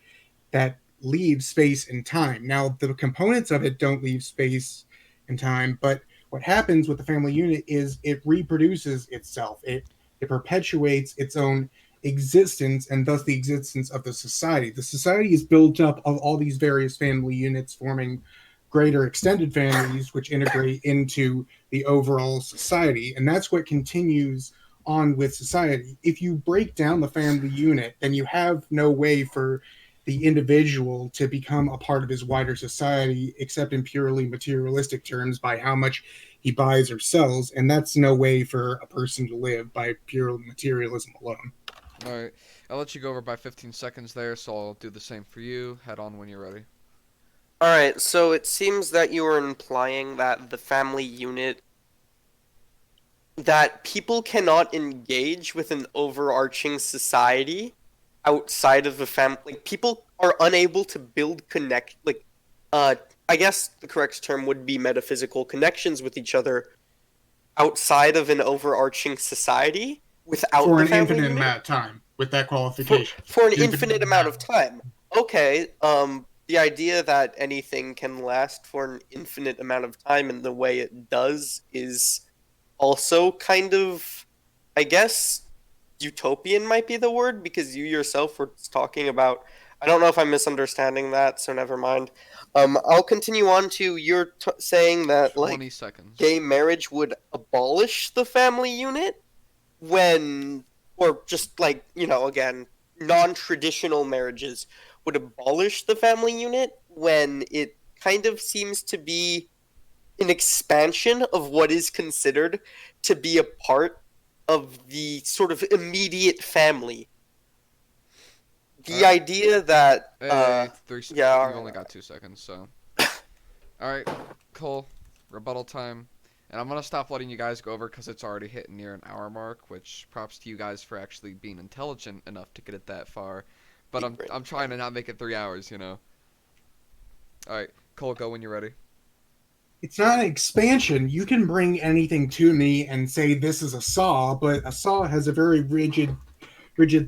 leaves space and time. Now, the components of it don't leave space and time, but what happens with the family unit is it reproduces itself. It perpetuates its own existence and thus the existence of the society. The society is built up of all these various family units forming greater extended families which integrate into the overall society, and that's what continues on with society. If you break down the family unit, then you have no way for the individual to become a part of his wider society, except in purely materialistic terms by how much he buys or sells. And that's no way for a person to live by pure materialism alone. All right, I'll let you go over by 15 seconds there, so I'll do the same for you. Head on when you're ready. All right. So it seems that you are implying that the family unit that people cannot engage with an overarching society outside of the family. Like people are unable to build connect. Like, uh, I guess the correct term would be metaphysical connections with each other outside of an overarching society without For the an family infinite unit amount of time with that for qualification. for an Infinite infinite amount of amount. time. Okay. The idea that anything can last for an infinite amount of time and the way it does is also kind of, I guess, utopian might be the word because you yourself were talking about. I don't know if I'm misunderstanding that, so never mind. I'll continue on to you're saying that 20 like seconds. gay marriage would abolish the family unit when, or just like again, non-traditional marriages would abolish the family unit when it kind of seems to be an expansion of what is considered to be a part of the sort of immediate family. All The right. idea that, Hey, yeah, all you've right, only all got 2 seconds, so. All right, Cole, rebuttal time. And I'm going to stop letting you guys go over because it's already hitting near an hour mark, which props to you guys for actually being intelligent enough to get it that far. But right. I'm trying to not make it 3 hours, you know. All right, Cole, go when you're ready. It's not an expansion. You can bring anything to me and say this is a saw, but a saw has a very rigid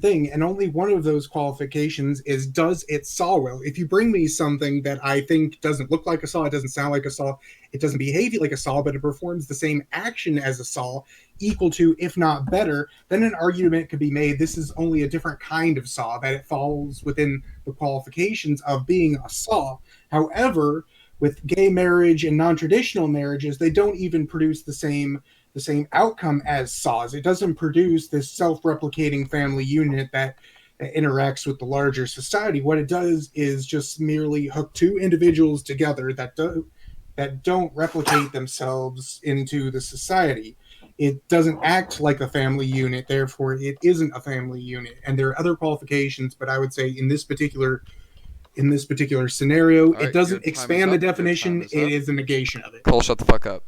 thing, and only one of those qualifications is does it saw well. If you bring me something that I think doesn't look like a saw, it doesn't sound like a saw, it doesn't behave like a saw, but it performs the same action as a saw, equal to, if not better, then an argument could be made this is only a different kind of saw, that it falls within the qualifications of being a saw. However, with gay marriage and non-traditional marriages, they don't even produce the same outcome as saws. It doesn't produce this self-replicating family unit that interacts with the larger society. What it does is just merely hook two individuals together that don't replicate themselves into the society. It doesn't act like a family unit, therefore it isn't a family unit. And there are other qualifications, but I would say in this particular scenario, All it right, your doesn't time is expand the up. Your time definition, is it up. is a negation of it. Cole, shut the fuck up.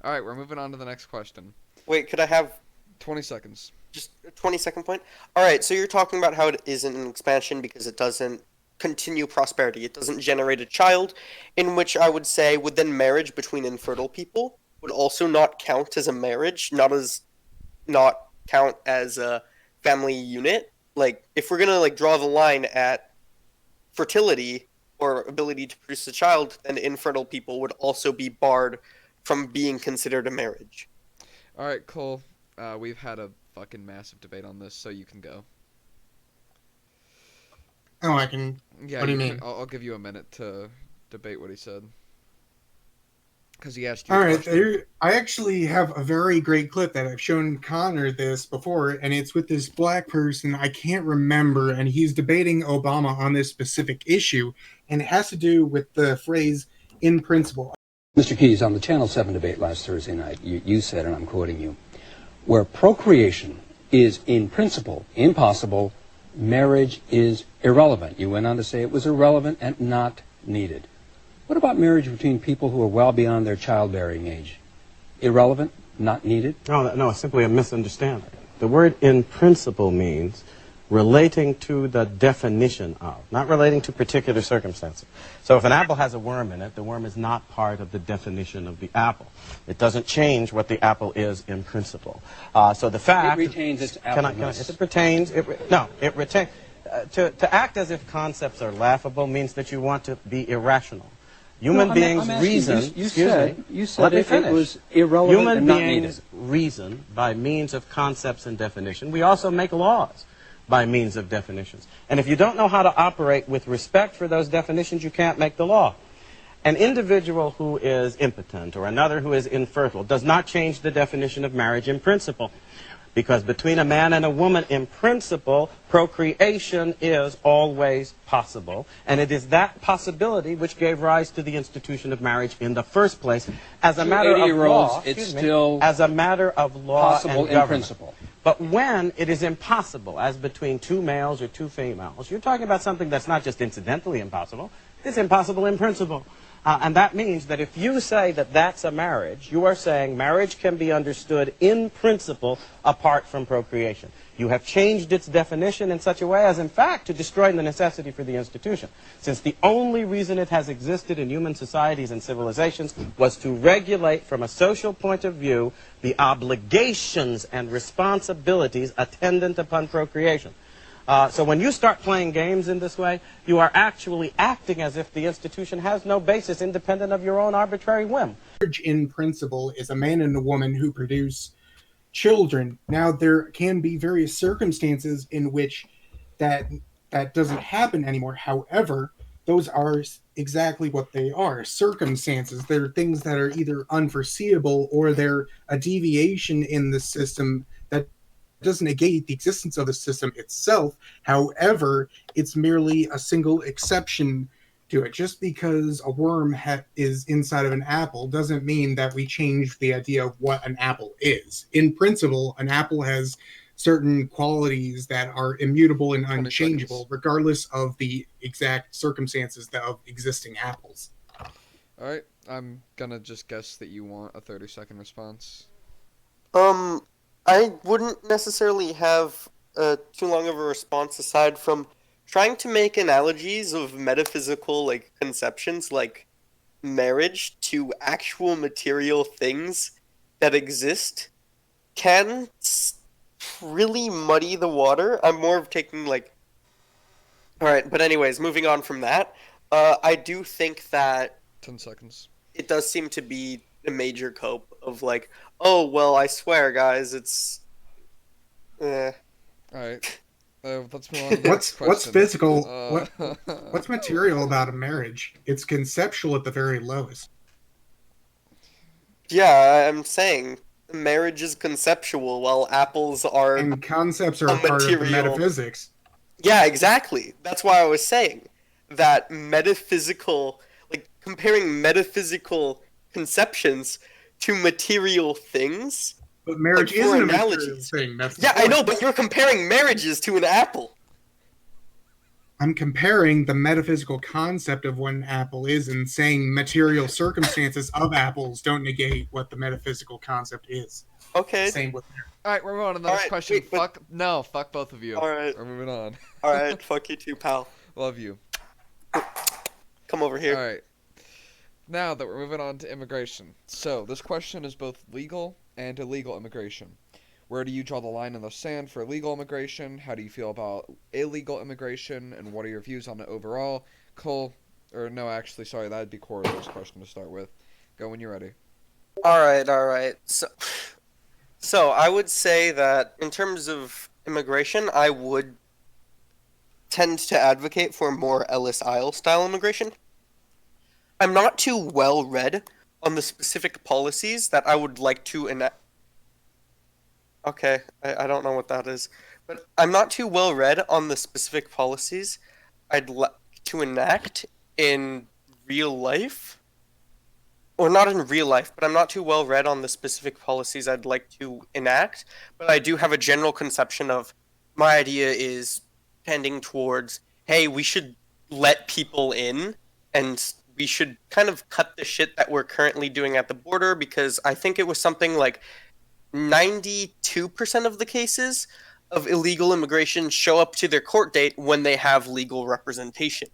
All right, we're moving on to the next question. Wait, could I have 20 seconds. just a 20-second point? All right, so you're talking about how it isn't an expansion because it doesn't continue prosperity. It doesn't generate a child, in which I would say would then marriage between infertile people would also not count as a marriage, not count as a family unit. Like if we're gonna like draw the line at fertility or ability to produce a child, then infertile people would also be barred from being considered a marriage. All right, Cole. We've had a fucking massive debate on this, so you can go. Oh, I can. Yeah, What do you you can. mean? I'll give you a minute to debate what he said. Because he asked you All a right, question. I actually have a very great clip that I've shown Connor this before, and it's with this black person I can't remember, and he's debating Obama on this specific issue, and it has to do with the phrase "in principle." Mr. Keyes, on the Channel 7 debate last Thursday night, you said, and I'm quoting you, where procreation is in principle impossible, marriage is irrelevant. You went on to say it was irrelevant and not needed. What about marriage between people who are well beyond their childbearing age? Irrelevant, not needed? No, it's simply a misunderstanding. The word in principle means relating to the definition of, not relating to particular circumstances. So if an apple has a worm in it, the worm is not part of the definition of the apple. It doesn't change what the apple is in principle. So the fact... It retains its appleness. It retains... It retains... To act as if concepts are laughable means that you want to be irrational. Human beings reason... You said Let me it finish. was irrelevant Human and not needed. beings reason by means of concepts and definition. We also make laws by means of definitions. And if you don't know how to operate with respect for those definitions, you can't make the law. An individual who is impotent or another who is infertile does not change the definition of marriage in principle. Because between a man and a woman, in principle, procreation is always possible. And it is that possibility which gave rise to the institution of marriage in the first place. As a matter of law, it's still as a matter of law possible and in government. principle. But when it is impossible, as between two males or two females, you're talking about something that's not just incidentally impossible, it's impossible in principle. And that means that if you say that that's a marriage, you are saying marriage can be understood in principle apart from procreation. You have changed its definition in such a way as, in fact, to destroy the necessity for the institution. Since the only reason it has existed in human societies and civilizations was to regulate, from a social point of view, the obligations and responsibilities attendant upon procreation. So when you start playing games in this way, you are actually acting as if the institution has no basis independent of your own arbitrary whim. Marriage in principle is a man and a woman who produce children. Now, there can be various circumstances in which that doesn't happen anymore. However, those are exactly what they are, circumstances. They're things that are either unforeseeable or they're a deviation in the system that doesn't negate the existence of the system itself. However, it's merely a single exception to it. Just because a worm is inside of an apple doesn't mean that we change the idea of what an apple is. In principle, an apple has certain qualities that are immutable and unchangeable, regardless of the exact circumstances of existing apples. All right, I'm gonna just guess that you want a 30-second response. I wouldn't necessarily have too long of a response aside from trying to make analogies of metaphysical conceptions like marriage to actual material things that exist can really muddy the water. I'm more of taking alright, but anyways, moving on from that, I do think that 10 seconds. it does seem to be a major cope of oh, well, I swear, guys, it's... Alright. Let's move on to the next question. What's physical? What's material about a marriage? It's conceptual at the very lowest. Yeah, I'm saying marriage is conceptual, while apples are... And concepts are a part of the metaphysics. Yeah, exactly. That's why I was saying that metaphysical... comparing metaphysical conceptions to material things... But marriage isn't a material thing. That's I know, but you're comparing marriages to an apple. I'm comparing the metaphysical concept of what an apple is and saying material circumstances of apples don't negate what the metaphysical concept is. Okay. Same with Alright, we're moving on to the next question. Fuck both of you. Alright. We're moving on. Alright, fuck you too, pal. Love you. Come over here. Alright. Now that we're moving on to immigration. So, this question is both legal and illegal immigration. Where do you draw the line in the sand for legal immigration? How do you feel about illegal immigration? And what are your views on it overall? Cole, or no, actually, sorry, that'd be Corridor's question to start with. Go when you're ready. All right, all right. So I would say that in terms of immigration, I would tend to advocate for more Ellis Isle style immigration. I'm not too well read on the specific policies that I would like to enact. Okay, I don't know what that is. But I'm not too well read on the specific policies I'd like to enact in real life. Or not in real life, but I'm not too well read on the specific policies I'd like to enact. But I do have a general conception of my idea is tending towards, hey, we should let people in and we should kind of cut the shit that we're currently doing at the border, because I think it was something like 92% of the cases of illegal immigration show up to their court date when they have legal representation.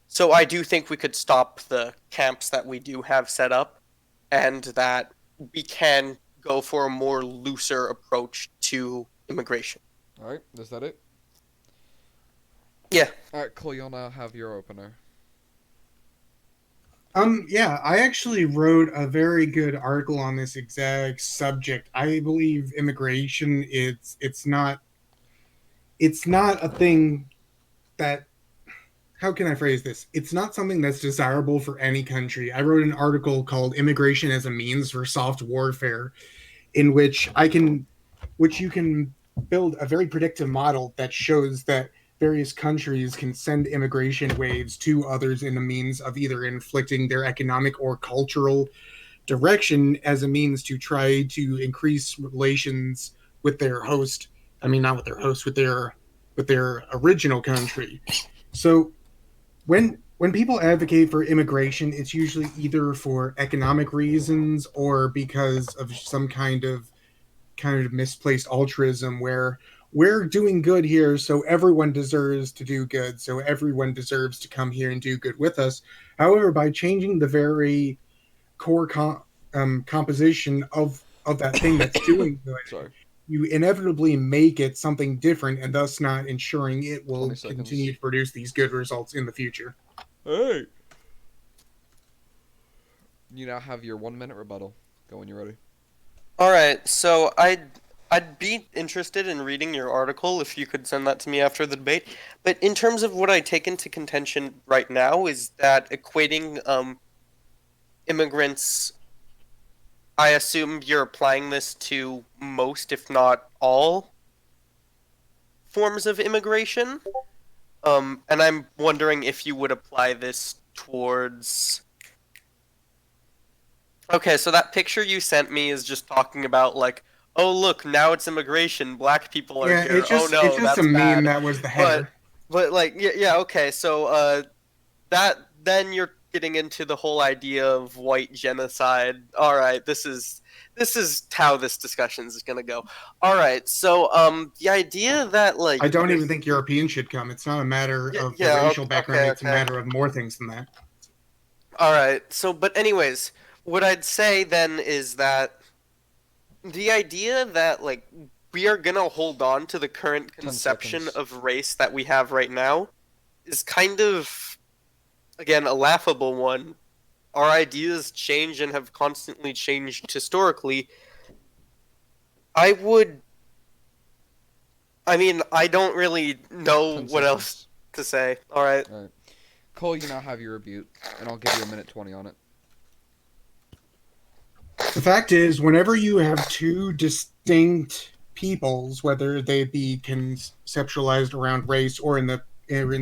So I do think we could stop the camps that we do have set up, and that we can go for a more looser approach to immigration. All right, is that it? Yeah. All right, Cole, you'll now have your opener. Yeah, I actually wrote a very good article on this exact subject. I believe immigration it's not a thing that, how can I phrase this? It's not something that's desirable for any country. I wrote an article called Immigration as a Means for Soft Warfare, in which you can build a very predictive model that shows that various countries can send immigration waves to others in the means of either inflicting their economic or cultural direction as a means to try to increase relations with their host. I mean, not with their host, with their original country. So when people advocate for immigration, it's usually either for economic reasons or because of some kind of misplaced altruism, where we're doing good here, so everyone deserves to do good, so everyone deserves to come here and do good with us. However, by changing the very core composition of that thing that's doing good, Sorry. you inevitably make it something different, and thus not ensuring it will 20 seconds. continue to produce these good results in the future. Hey! You now have your 1 minute rebuttal. Go when you're ready. All right. So I'd be interested in reading your article if you could send that to me after the debate. But in terms of what I take into contention right now is that equating immigrants, I assume you're applying this to most, if not all, forms of immigration. And I'm wondering if you would apply this towards. Okay, so that picture you sent me is just talking about, like, oh look, now it's immigration, black people are Yeah, here. it's just Oh no, it's just that's a meme bad. that was the header. But like, yeah, okay, so that then you're getting into the whole idea of white genocide. All right, this is how this discussion is gonna go. All right, so the idea that, like, I don't even think Europeans should come. It's not a matter of yeah, racial background. okay, It's a matter of more things than that. All right, so but anyways, what I'd say then is that the idea that, like, we are gonna hold on to the current 10 conception seconds. of race that we have right now is kind of, again, a laughable one. Our ideas change and have constantly changed historically. I mean, I don't really know 10 what else seconds. to say. All right. All right. Cole, you now have your rebuke, and I'll give you a minute 20 on it. The fact is, whenever you have two distinct peoples, whether they be conceptualized around race or in the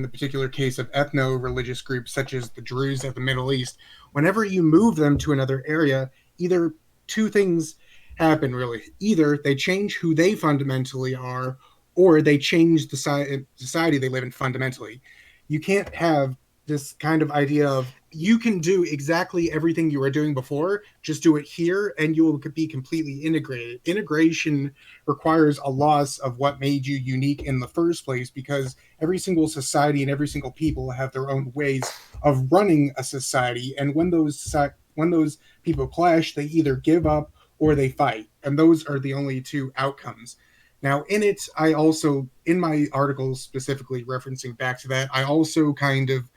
particular case of ethno-religious groups such as the Druze of the Middle East, whenever you move them to another area, either two things happen really. Either they change who they fundamentally are, or they change the society they live in fundamentally. You can't have this kind of idea of you can do exactly everything you were doing before, just do it here and you will be completely integrated. Integration requires a loss of what made you unique in the first place, because every single society and every single people have their own ways of running a society, and when those people clash, they either give up or they fight. And those are the only two outcomes. Now, in it, I also, in my articles specifically referencing back to that, I also kind of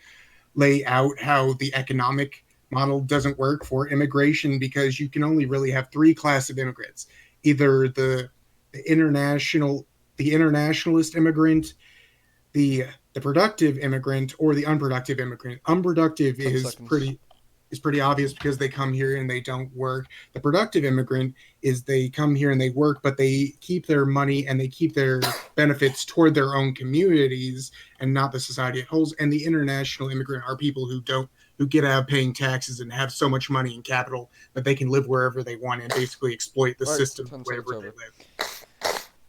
lay out how the economic model doesn't work for immigration because you can only really have three classes of immigrants: either the international the internationalist immigrant, the the productive immigrant, or the unproductive immigrant. Unproductive 10 seconds. is pretty obvious because they come here and they don't work. The productive immigrant is they come here and they work, but they keep their money and they keep their benefits toward their own communities and not the society it holds. And the international immigrant are people who get out of paying taxes and have so much money and capital that they can live wherever they want and basically exploit the All right, system 10 seconds wherever they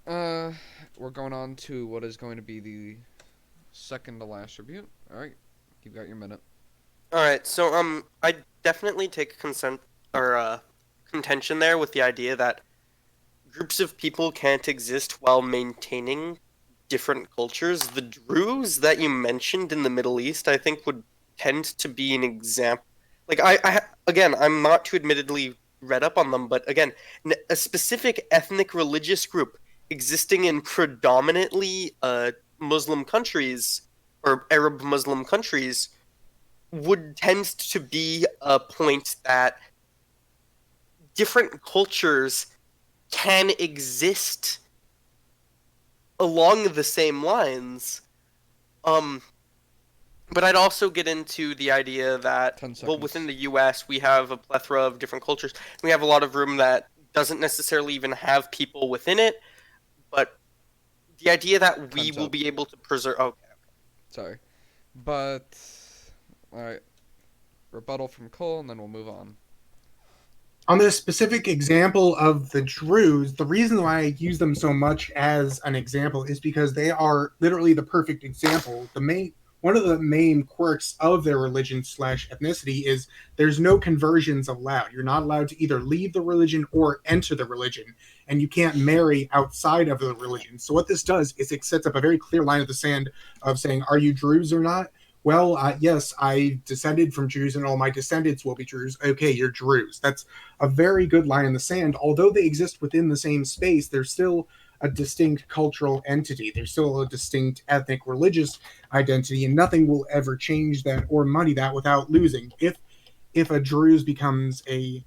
over. live. We're going on to what is going to be the second to last review. All right, you've got your minute. All right, so I definitely take consent or contention there with the idea that groups of people can't exist while maintaining different cultures. The Druze that you mentioned in the Middle East, I think, would tend to be an example. Like again, I'm not too admittedly read up on them, but again, a specific ethnic religious group existing in predominantly Muslim countries or Arab Muslim countries would tend to be a point that different cultures can exist along the same lines. But I'd also get into the idea that, 10 well, seconds. within the US, we have a plethora of different cultures. We have a lot of room that doesn't necessarily even have people within it, but the idea that we Time's will up. be able to preserve. Okay. Sorry. But, alright. Rebuttal from Cole, and then we'll move on. On this specific example of the Druze, the reason why I use them so much as an example is because they are literally the perfect example. One of the main quirks of their religion slash ethnicity is there's no conversions allowed. You're not allowed to either leave the religion or enter the religion, and you can't marry outside of the religion. So what this does is it sets up a very clear line of the sand of saying, are you Druze or not? Well, yes, I descended from Jews, and all my descendants will be Jews. Okay, you're Druze. That's a very good line in the sand. Although they exist within the same space, they're still a distinct cultural entity. There's still a distinct ethnic religious identity, and nothing will ever change that or muddy that without losing. If a Druze becomes a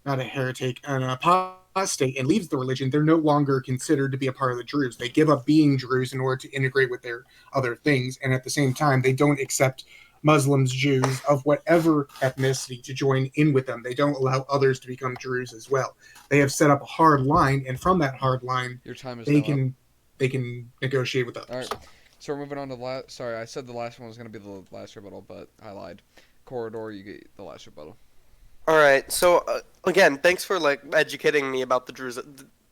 not a heretic, an apostate and leaves the religion, they're no longer considered to be a part of the Druze. They give up being Druze in order to integrate with their other things, and at the same time, they don't accept Muslims, Jews of whatever ethnicity to join in with them. They don't allow others to become Druze as well. They have set up a hard line, and from that hard line, Your time is they now up. they can negotiate with others. Alright, so we're moving on to the last. Sorry, I said the last one was going to be the last rebuttal, but I lied. Corridor, you get the last rebuttal. All right. So again, thanks for educating me about the Druze.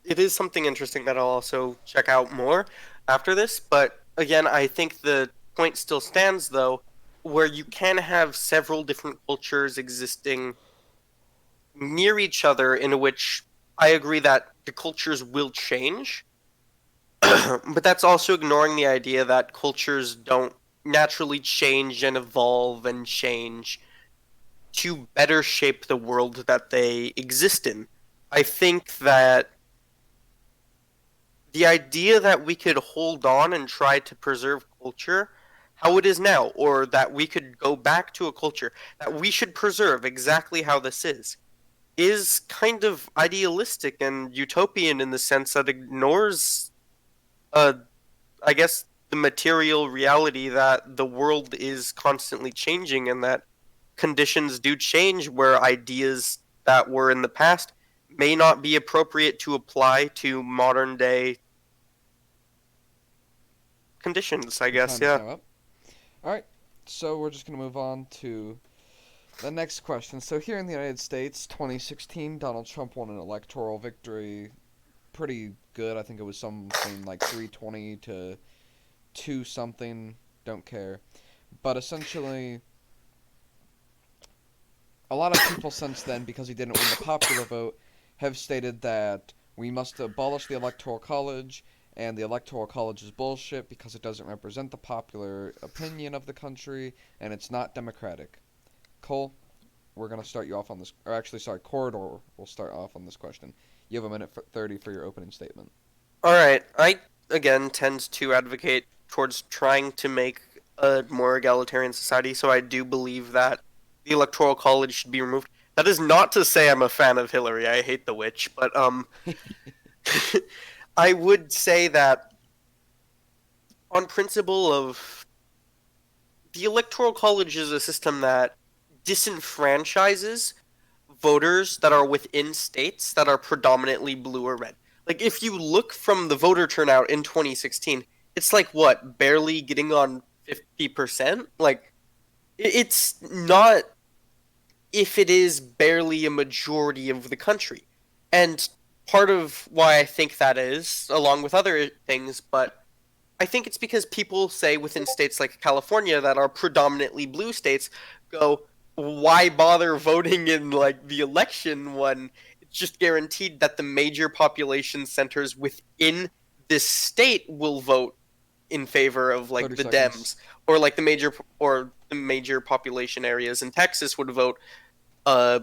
It is something interesting that I'll also check out more after this. But again, I think the point still stands though, where you can have several different cultures existing near each other, in which I agree that the cultures will change. But that's also ignoring the idea that cultures don't naturally change and evolve and change to better shape the world that they exist in. I think that the idea that we could hold on and try to preserve culture how it is now, or that we could go back to a culture that we should preserve exactly how this is kind of idealistic and utopian in the sense that ignores, I guess, the material reality that the world is constantly changing and that conditions do change where ideas that were in the past may not be appropriate to apply to modern day conditions, I Your guess, time is yeah. now up. Alright, so we're just going to move on to the next question. So here in the United States, 2016, Donald Trump won an electoral victory. Pretty good. I think it was something like 320 to 2 something. Don't care. But essentially, a lot of people since then, because he didn't win the popular vote, have stated that we must abolish the Electoral College, and the Electoral College is bullshit because it doesn't represent the popular opinion of the country, and it's not democratic. Cole, we're gonna start you off on this, or actually, sorry, Corridor will start off on this question. You have a minute 30 for your opening statement. All right. I again tend to advocate towards trying to make a more egalitarian society, so I do believe that the electoral college should be removed. That is not to say I'm a fan of Hillary. I hate the witch, but I would say that on principle of the electoral college is a system that disenfranchises voters that are within states that are predominantly blue or red. Like if you look from the voter turnout in 2016, it's like what, barely getting on 50%? Like it's not, if it is barely a majority of the country. And part of why I think that is, along with other things, but I think it's because people say within states like California that are predominantly blue states go, why bother voting in like the election when it's just guaranteed that the major population centers within this state will vote in favor of like 30 the seconds. Dems, or like the major population areas in Texas would vote uh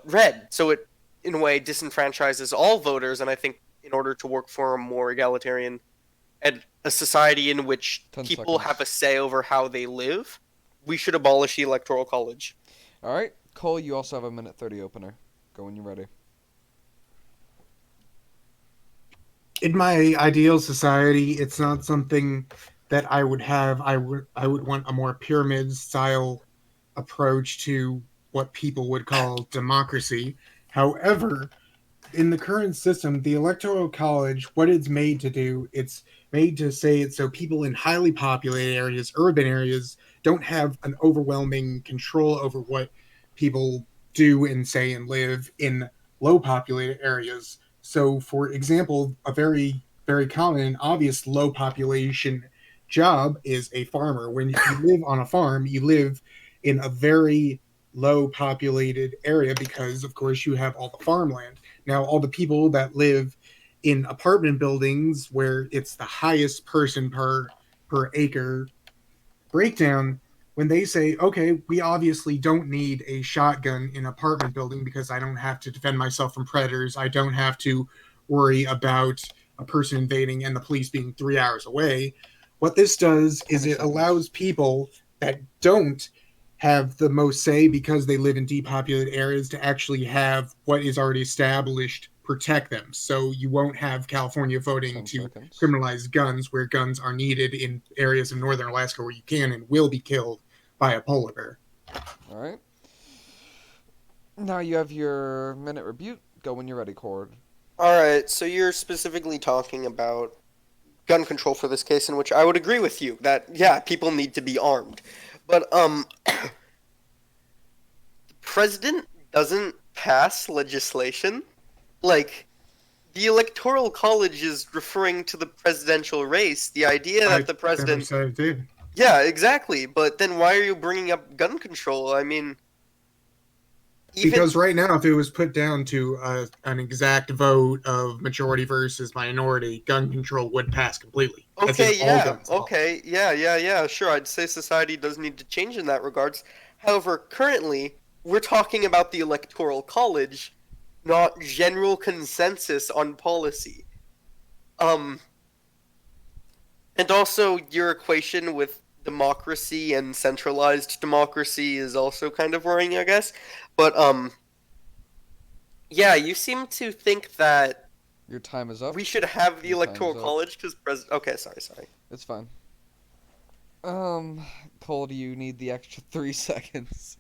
red. So it in a way disenfranchises all voters, and I think in order to work for a more egalitarian and a society in which 10 people seconds. have a say over how they live, we should abolish the electoral college. All right, Cole, you also have a minute 30 opener. Go when you're ready. In my ideal society, it's not something that I would have. I would want a more pyramid style approach to what people would call democracy. However, in the current system, the electoral college, what it's made to do, it's made to say it so people in highly populated areas, urban areas, don't have an overwhelming control over what people do and say and live in low populated areas. So, for example, a very, very common and obvious low population job is a farmer. When you live on a farm, you live in a very low populated area because, of course, you have all the farmland. Now, all the people that live in apartment buildings where it's the highest person per acre breakdown, when they say, okay, we obviously don't need a shotgun in an apartment building because I don't have to defend myself from predators. I don't have to worry about a person invading and the police being 3 hours away. What this does is 20 it seconds. allows people that don't have the most say because they live in depopulated areas to actually have what is already established protect them. So you won't have California voting 10 to seconds. criminalize guns where guns are needed in areas of northern Alaska where you can and will be killed by a polar bear. All right. Now you have your minute rebuke. Go when you're ready, Cord. All right, so you're specifically talking about gun control for this case, in which I would agree with you that yeah, people need to be armed, but the president doesn't pass legislation. Like the electoral college is referring to the presidential race. The idea I that the never president, said it did. yeah, exactly. But then why are you bringing up gun control? I mean, even Because right now, if it was put down to an exact vote of majority versus minority, gun control would pass completely. As in okay, all yeah, guns. okay, yeah, sure. I'd say society does need to change in that regards. However, currently we're talking about the electoral college, not general consensus on policy. Um, and also your equation with democracy and centralized democracy is also kind of worrying, I guess. But yeah, you seem to think that Your time is up. we should have the Your time's electoral up. college because president. Okay, sorry. It's fine. Cole, do you need the extra 3 seconds?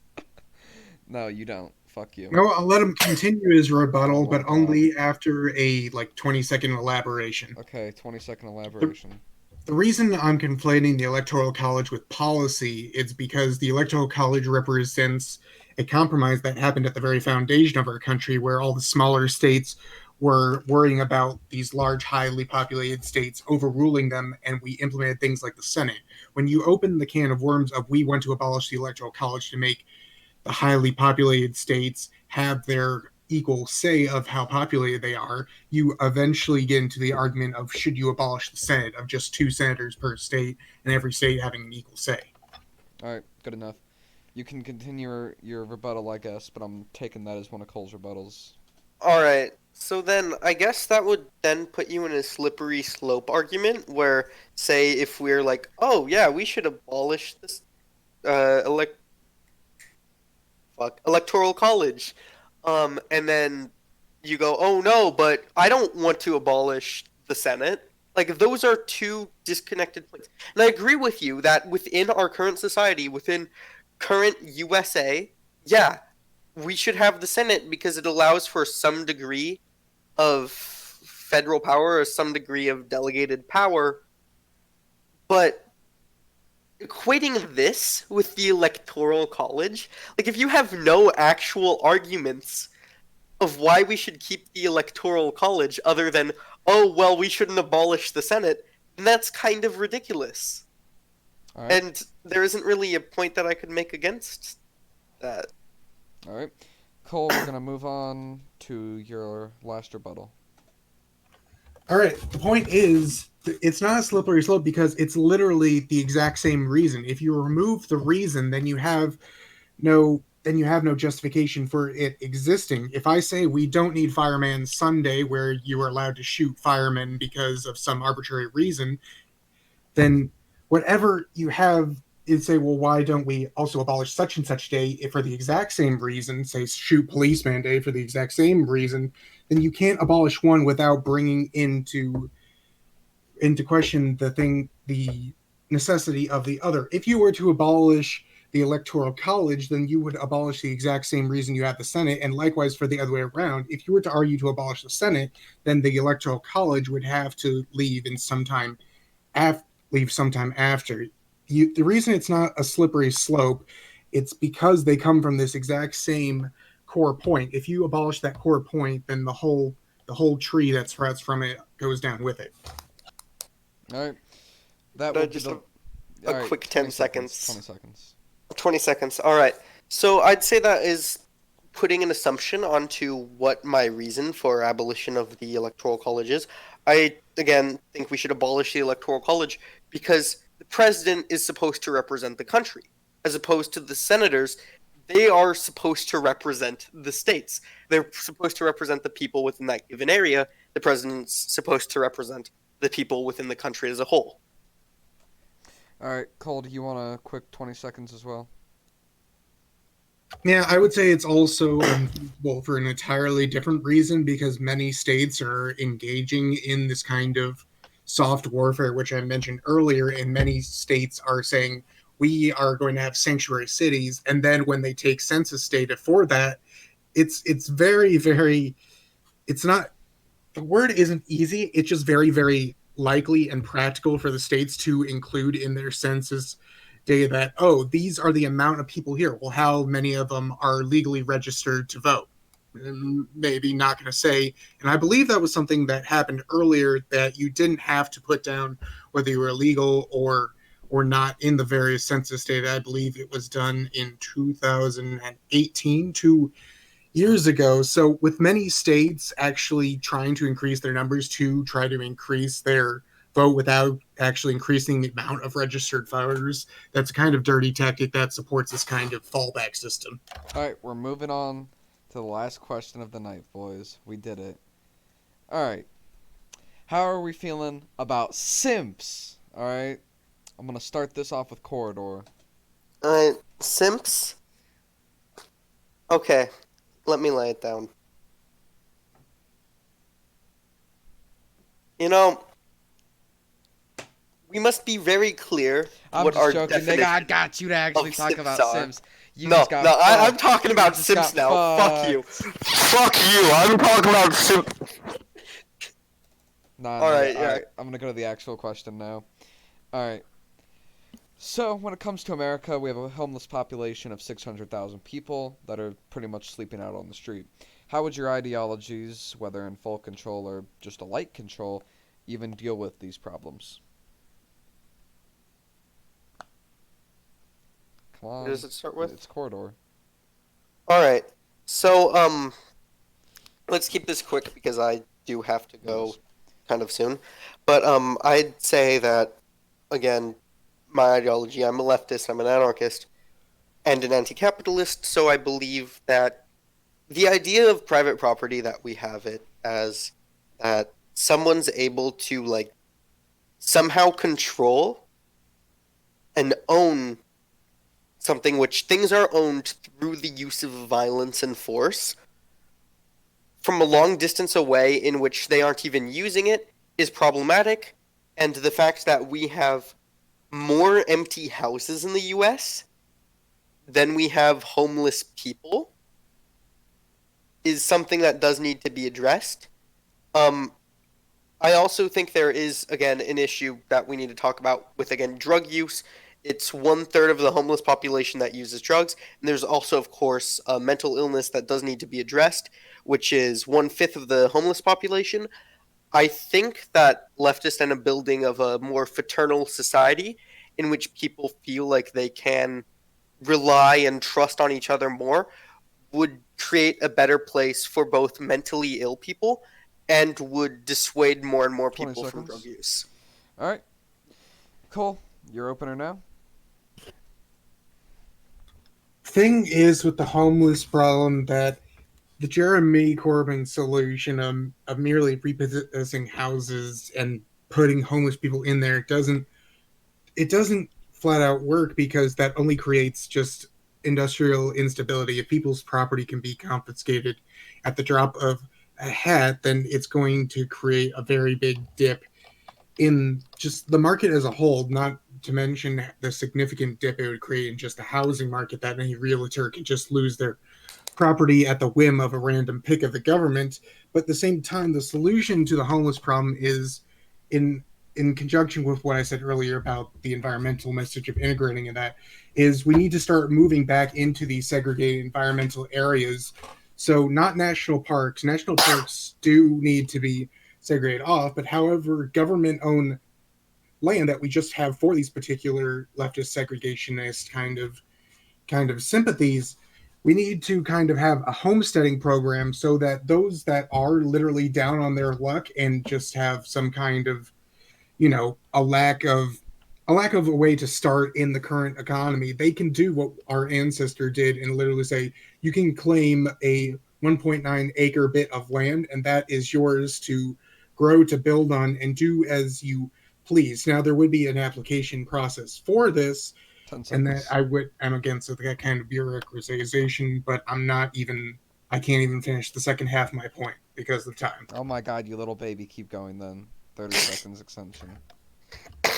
No, you don't. Fuck you. No, I'll let him continue his rebuttal, Oh my but only after a 20-second elaboration. Okay, 20-second The, elaboration. the reason I'm conflating the Electoral College with policy is because the Electoral College represents a compromise that happened at the very foundation of our country, where all the smaller states were worrying about these large, highly populated states overruling them, and we implemented things like the Senate. When you open the can of worms of we want to abolish the Electoral College to make the highly populated states have their equal say of how populated they are, you eventually get into the argument of should you abolish the Senate of just 2 senators per state and every state having an equal say. All right, good enough. You can continue your rebuttal, I guess, but I'm taking that as one of Cole's rebuttals. All right. So then I guess that would then put you in a slippery slope argument where, say, if we're like, oh yeah, we should abolish this uh elect electoral college, and then you go, oh no, but I don't want to abolish the Senate. Like those are two disconnected points. And I agree with you that within our current society, within current USA, yeah, we should have the Senate because it allows for some degree of federal power or some degree of delegated power. But equating this with the electoral college, like if you have no actual arguments of why we should keep the electoral college other than, oh well, we shouldn't abolish the Senate, then that's kind of ridiculous. All right. And there isn't really a point that I could make against that. All right. Cole, we're gonna move on to your last rebuttal. All right. The point is, it's not a slippery slope because it's literally the exact same reason. If you remove the reason, then you have no justification for it existing. If I say we don't need Fireman Sunday, where you are allowed to shoot firemen because of some arbitrary reason, then whatever you have is say, well, why don't we also abolish such and such day if for the exact same reason, say shoot policeman day for the exact same reason, then you can't abolish one without bringing into question the necessity of the other. If you were to abolish the electoral college, then you would abolish the exact same reason you have the Senate, and likewise for the other way around. If you were to argue to abolish the Senate, then the electoral college would have to leave sometime after. The reason it's not a slippery slope, it's because they come from this exact same core point. If you abolish that core point, then the whole tree that sprouts from it goes down with it. All right. That will be Just the. a All right, quick 20 10 seconds. 20 seconds. 20 seconds. All right. So I'd say that is putting an assumption onto what my reason for abolition of the electoral college is. I, again, think we should abolish the electoral college because the president is supposed to represent the country, as opposed to the senators. They are supposed to represent the states. They're supposed to represent the people within that given area. The president's supposed to represent the people within the country as a whole. All right, Cole, do you want a quick 20 seconds as well? Yeah, I would say it's also for an entirely different reason because many states are engaging in this kind of soft warfare, which I mentioned earlier, and many states are saying we are going to have sanctuary cities, and then when they take census data for that, it's very, very, it's not, the word isn't easy, it's just very, very likely and practical for the states to include in their census data that, oh, these are the amount of people here. Well, how many of them are legally registered to vote? Maybe not going to say. And I believe that was something that happened earlier, that you didn't have to put down whether you were illegal or not in the various census data. I believe it was done in 2018, 2 years ago. So with many states actually trying to increase their numbers to try to increase their vote without actually increasing the amount of registered voters, that's a kind of dirty tactic that supports this kind of fallback system. All right, we're moving on to the last question of the night, boys. We did it. All right. How are we feeling about simps? All right. I'm going to start this off with Corridor. Simps? Okay, let me lay it down. You know, we must be very clear I'm what just our joking, definition nigga. I got you to actually of talk simps about are. Sims. You No, just got I'm fucked. talking about just Sims got now. Fuck you. Fuck you. I'm talking about Sims. Nah, All nigga. right, yeah. All right. I'm going to go to the actual question now. All right. So, when it comes to America, we have a homeless population of 600,000 people that are pretty much sleeping out on the street. How would your ideologies, whether in full control or just a light control, even deal with these problems? Come on. What does it start with? It's Corridor. All right. So, let's keep this quick because I do have to go Yes. kind of soon. But I'd say that again, my ideology. I'm a leftist. I'm an anarchist, and an anti-capitalist, so I believe that the idea of private property that we have it as that someone's able to like somehow control and own something, which things are owned through the use of violence and force from a long distance away in which they aren't even using it, is problematic. And the fact that we have more empty houses in the US than we have homeless people is something that does need to be addressed. I also think there is, again, an issue that we need to talk about with, again, drug use. It's 1/3 of the homeless population that uses drugs. And there's also, of course, a mental illness that does need to be addressed, which is 1/5 of the homeless population. I think that leftists end up building of a more fraternal society in which people feel like they can rely and trust on each other more would create a better place for both mentally ill people and would dissuade more and more 20 people from drug seconds. use. All right, Cole, your opener now. Thing is with the homeless problem that the Jeremy Corbyn solution of merely repossessing houses and putting homeless people in there doesn't flat out work, because that only creates just industrial instability. If people's property can be confiscated at the drop of a hat, then it's going to create a very big dip in just the market as a whole, not to mention the significant dip it would create in just the housing market, that any realtor can just lose their property at the whim of a random pick of the government. But at the same time, the solution to the homeless problem is in in conjunction with what I said earlier about the environmental message of integrating in that, is we need to start moving back into these segregated environmental areas. So not national parks. National parks do need to be segregated off, but however, government-owned land that we just have for these particular leftist segregationist kind of sympathies, we need to kind of have a homesteading program so that those that are literally down on their luck and just have some kind of, a lack of a way to start in the current economy, they can do what our ancestor did and literally say, you can claim a 1.9 acre bit of land and that is yours to grow, to build on, and do as you please. Now there would be an application process for this, 10 and that seconds. I'm against that kind of bureaucratization, but I can't even finish the second half of my point because of time. Oh my god, you little baby. Keep going then. 30 seconds extension.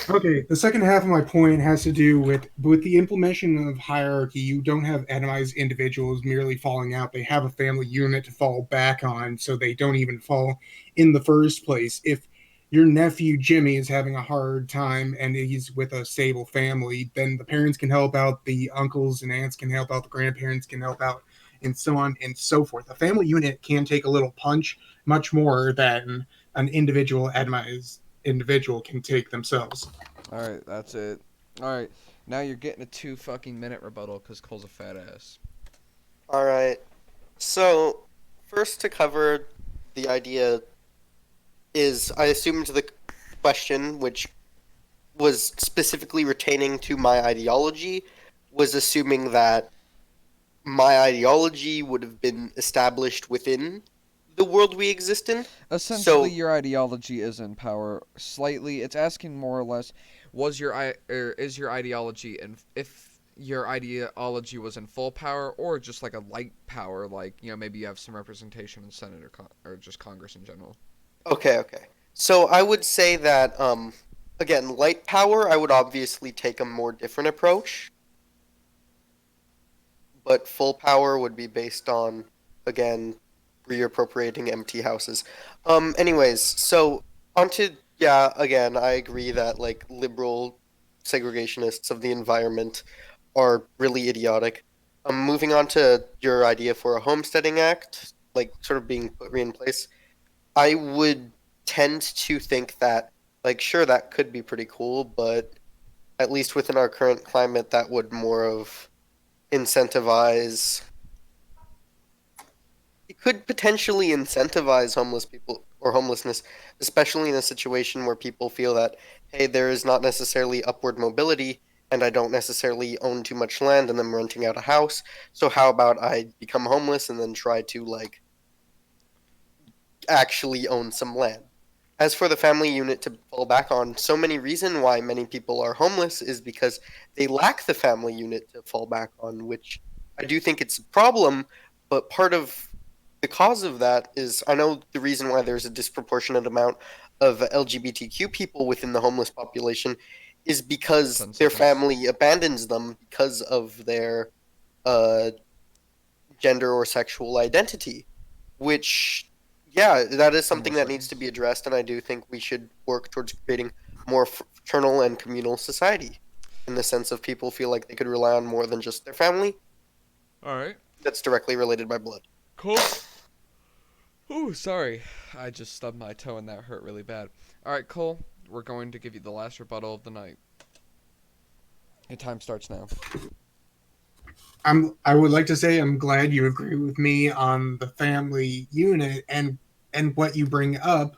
Okay, the second half of my point has to do with the implementation of hierarchy. You don't have atomized individuals merely falling out. They have a family unit to fall back on, so they don't even fall in the first place. If your nephew Jimmy is having a hard time and he's with a stable family, then the parents can help out, the uncles and aunts can help out, the grandparents can help out, and so on and so forth. A family unit can take a little punch much more than an individual atomized individual can take themselves. Alright, that's it. Alright, now you're getting a 2 fucking minute rebuttal because Cole's a fat ass. All right. So, first to cover the idea is I assumed the question, which was specifically retaining to my ideology, was assuming that my ideology would have been established within the world we exist in. Essentially, So, your ideology is in power. Slightly, it's asking more or less, is your ideology, and if your ideology was in full power or just like a light power, like maybe you have some representation in Senate or just Congress in general. okay. So I would say that, again, light power, I would obviously take a more different approach, but full power would be based on, again, reappropriating empty houses. Anyways, so onto, yeah, again, I agree that like liberal segregationists of the environment are really idiotic. Moving on to your idea for a homesteading act, like sort of being put in place, I would tend to think that, like, sure, that could be pretty cool, but at least within our current climate, that would more of incentivize. It could potentially incentivize homeless people or homelessness, especially in a situation where people feel that, hey, there is not necessarily upward mobility, and I don't necessarily own too much land and I'm renting out a house. So how about I become homeless and then try to like actually own some land? As for the family unit to fall back on, so many reasons why many people are homeless is because they lack the family unit to fall back on, which I do think it's a problem, but part of the cause of that is I know the reason why there's a disproportionate amount of LGBTQ people within the homeless population is because 10 their seconds. family abandons them because of their uh, gender or sexual identity, which, yeah, that is 10 more something that needs to seconds. be addressed, and I do think we should work towards creating more fraternal and communal society in the sense of people feel like they could rely on more than just their family All right. that's directly related by blood. Cool. Ooh, sorry. I just stubbed my toe and that hurt really bad. All right, Cole. We're going to give you the last rebuttal of the night. Your time starts now. I would like to say I'm glad you agree with me on the family unit and what you bring up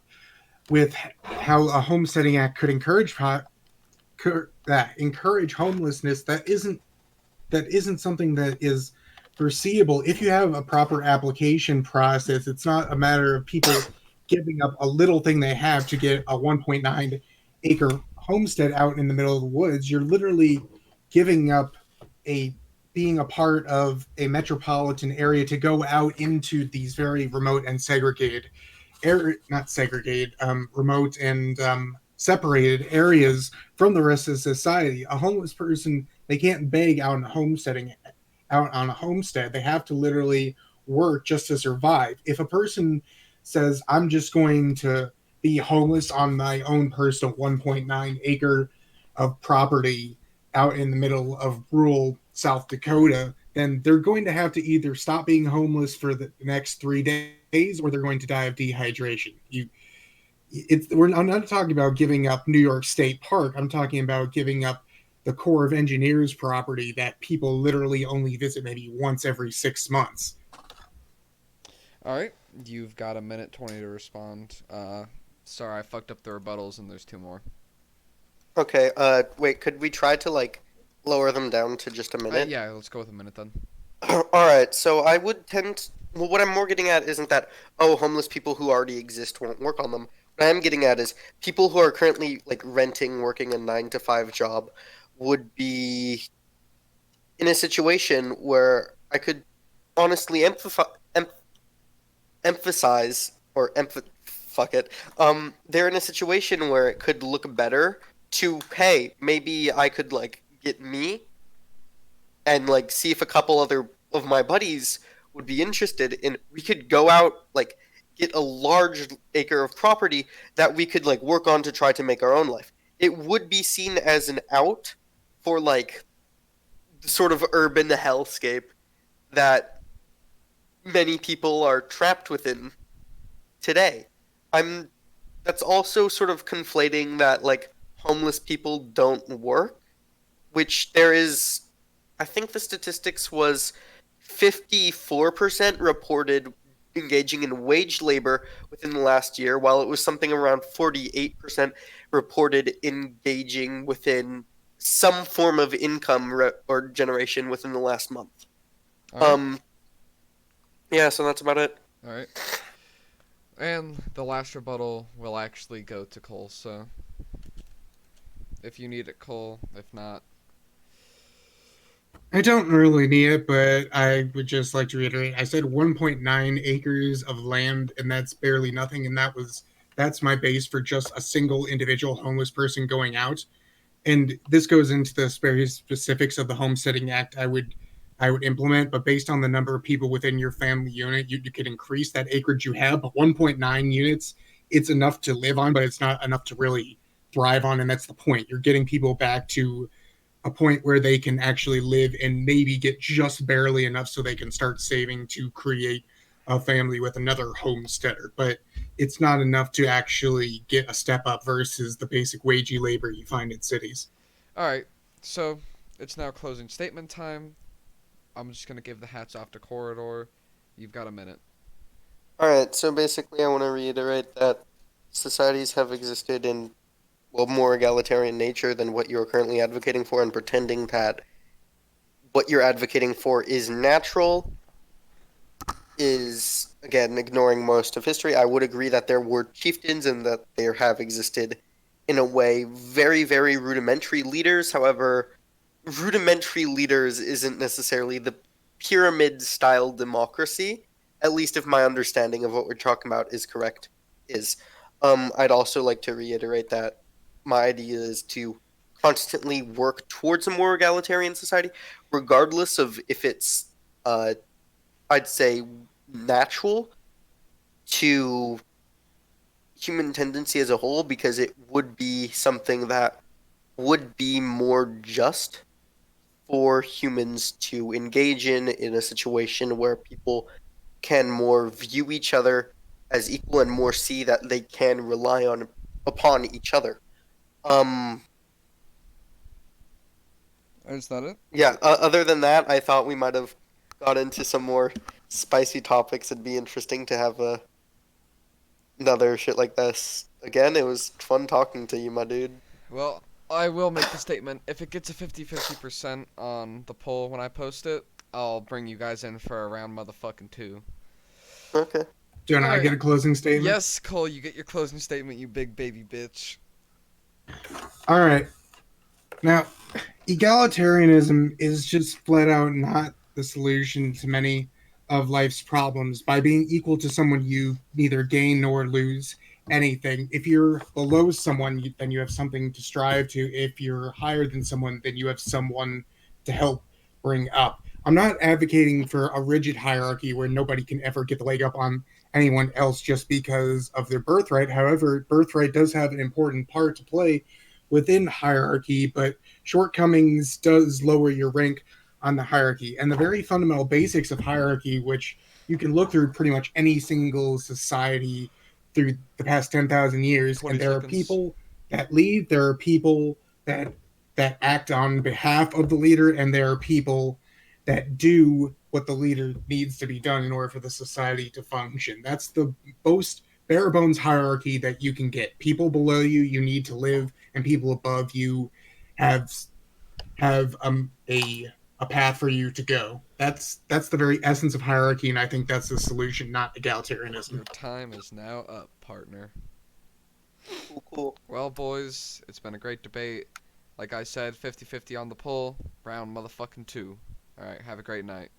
with how a homesteading act could encourage homelessness that isn't something that is foreseeable. If you have a proper application process, it's not a matter of people giving up a little thing they have to get a 1.9 acre homestead out in the middle of the woods. You're literally giving up a being a part of a metropolitan area to go out into these very remote and segregated not segregated, remote and separated areas from the rest of society. A homeless person, they can't beg out on a homestead. They have to literally work just to survive. If a person says, "I'm just going to be homeless on my own personal 1.9 acre of property out in the middle of rural South Dakota," then they're going to have to either stop being homeless for the next 3 days or they're going to die of dehydration. I'm not talking about giving up New York State Park. I'm talking about giving up the Corps of Engineers property that people literally only visit maybe once every 6 months. All right. You've got a minute 20 to respond. Sorry, I fucked up the rebuttals and there's two more. Okay, wait, could we try to like lower them down to just a minute? Yeah, let's go with a minute then. All right, so I would tend. Well, what I'm more getting at isn't that, oh, homeless people who already exist won't work on them. What I am getting at is people who are currently like renting, working a 9 to 5 job, would be in a situation where I could honestly emphasize or fuck it. They're in a situation where it could look better to, hey, maybe I could like get me and like see if a couple other of my buddies would be interested in. We could go out, like, get a large acre of property that we could like work on to try to make our own life. It would be seen as an out for like the sort of urban hellscape that many people are trapped within today. I'm That's also sort of conflating that like homeless people don't work, which there is. I think the statistics was 54% reported engaging in wage labor within the last year, while it was something around 48% reported engaging within some form of income or generation within the last month. All right. Yeah, so that's about it. All right. And the last rebuttal will actually go to Cole, so if you need it, Cole. If not, I don't really need it, but I would just like to reiterate. I said 1.9 acres of land, and that's barely nothing. And that's my base for just a single individual homeless person going out. And this goes into the very specifics of the Homesteading Act I would implement. But based on the number of people within your family unit, you could increase that acreage you have. But 1.9 units, it's enough to live on, but it's not enough to really thrive on. And that's the point. You're getting people back to a point where they can actually live and maybe get just barely enough so they can start saving to create a family with another homesteader. But it's not enough to actually get a step up versus the basic wagey labor you find in cities. all right. So it's now closing statement time. I'm just gonna give the hats off to Corridor. You've got a minute. All right, so basically, I want to reiterate that societies have existed in more egalitarian nature than what you're currently advocating for, and pretending that what you're advocating for is natural is, again, ignoring most of history. I would agree that there were chieftains and that there have existed, in a way, very, very rudimentary leaders. However, rudimentary leaders isn't necessarily the pyramid-style democracy, at least if my understanding of what we're talking about is correct. Is I'd also like to reiterate that my idea is to constantly work towards a more egalitarian society, regardless of if it's I'd say natural to human tendency as a whole, because it would be something that would be more just for humans to engage in a situation where people can more view each other as equal and more see that they can rely on upon each other. Um, Is that it? yeah. Other than that, I thought we might have got into some more spicy topics. It'd be interesting to have another shit like this again. It was fun talking to you, my dude. Well, I will make the statement. If it gets a 50-50% on the poll when I post it, I'll bring you guys in for a round motherfucking 2. Okay. Don't I Alright. get a closing statement? Yes, Cole, you get your closing statement, you big baby bitch. All right. Now, egalitarianism is just flat out not the solution to many of life's problems. By being equal to someone, you neither gain nor lose anything. If you're below someone, then you have something to strive to. If you're higher than someone, then you have someone to help bring up. I'm not advocating for a rigid hierarchy where nobody can ever get the leg up on anyone else just because of their birthright. However, birthright does have an important part to play within hierarchy, but shortcomings does lower your rank on the hierarchy. And the very fundamental basics of hierarchy, which you can look through pretty much any single society through the past 10,000 years, 20 and there are seconds. people that lead, there are people that act on behalf of the leader, and there are people that do what the leader needs to be done in order for the society to function. That's the most bare bones hierarchy that you can get. People below you, you need to live, and people above you have a path for you to go. That's the very essence of hierarchy, and I think that's the solution, not egalitarianism. Your time is now up, partner. Cool. Cool. Well, boys, it's been a great debate. Like I said, 50-50 on the poll, round motherfucking 2. Alright, have a great night.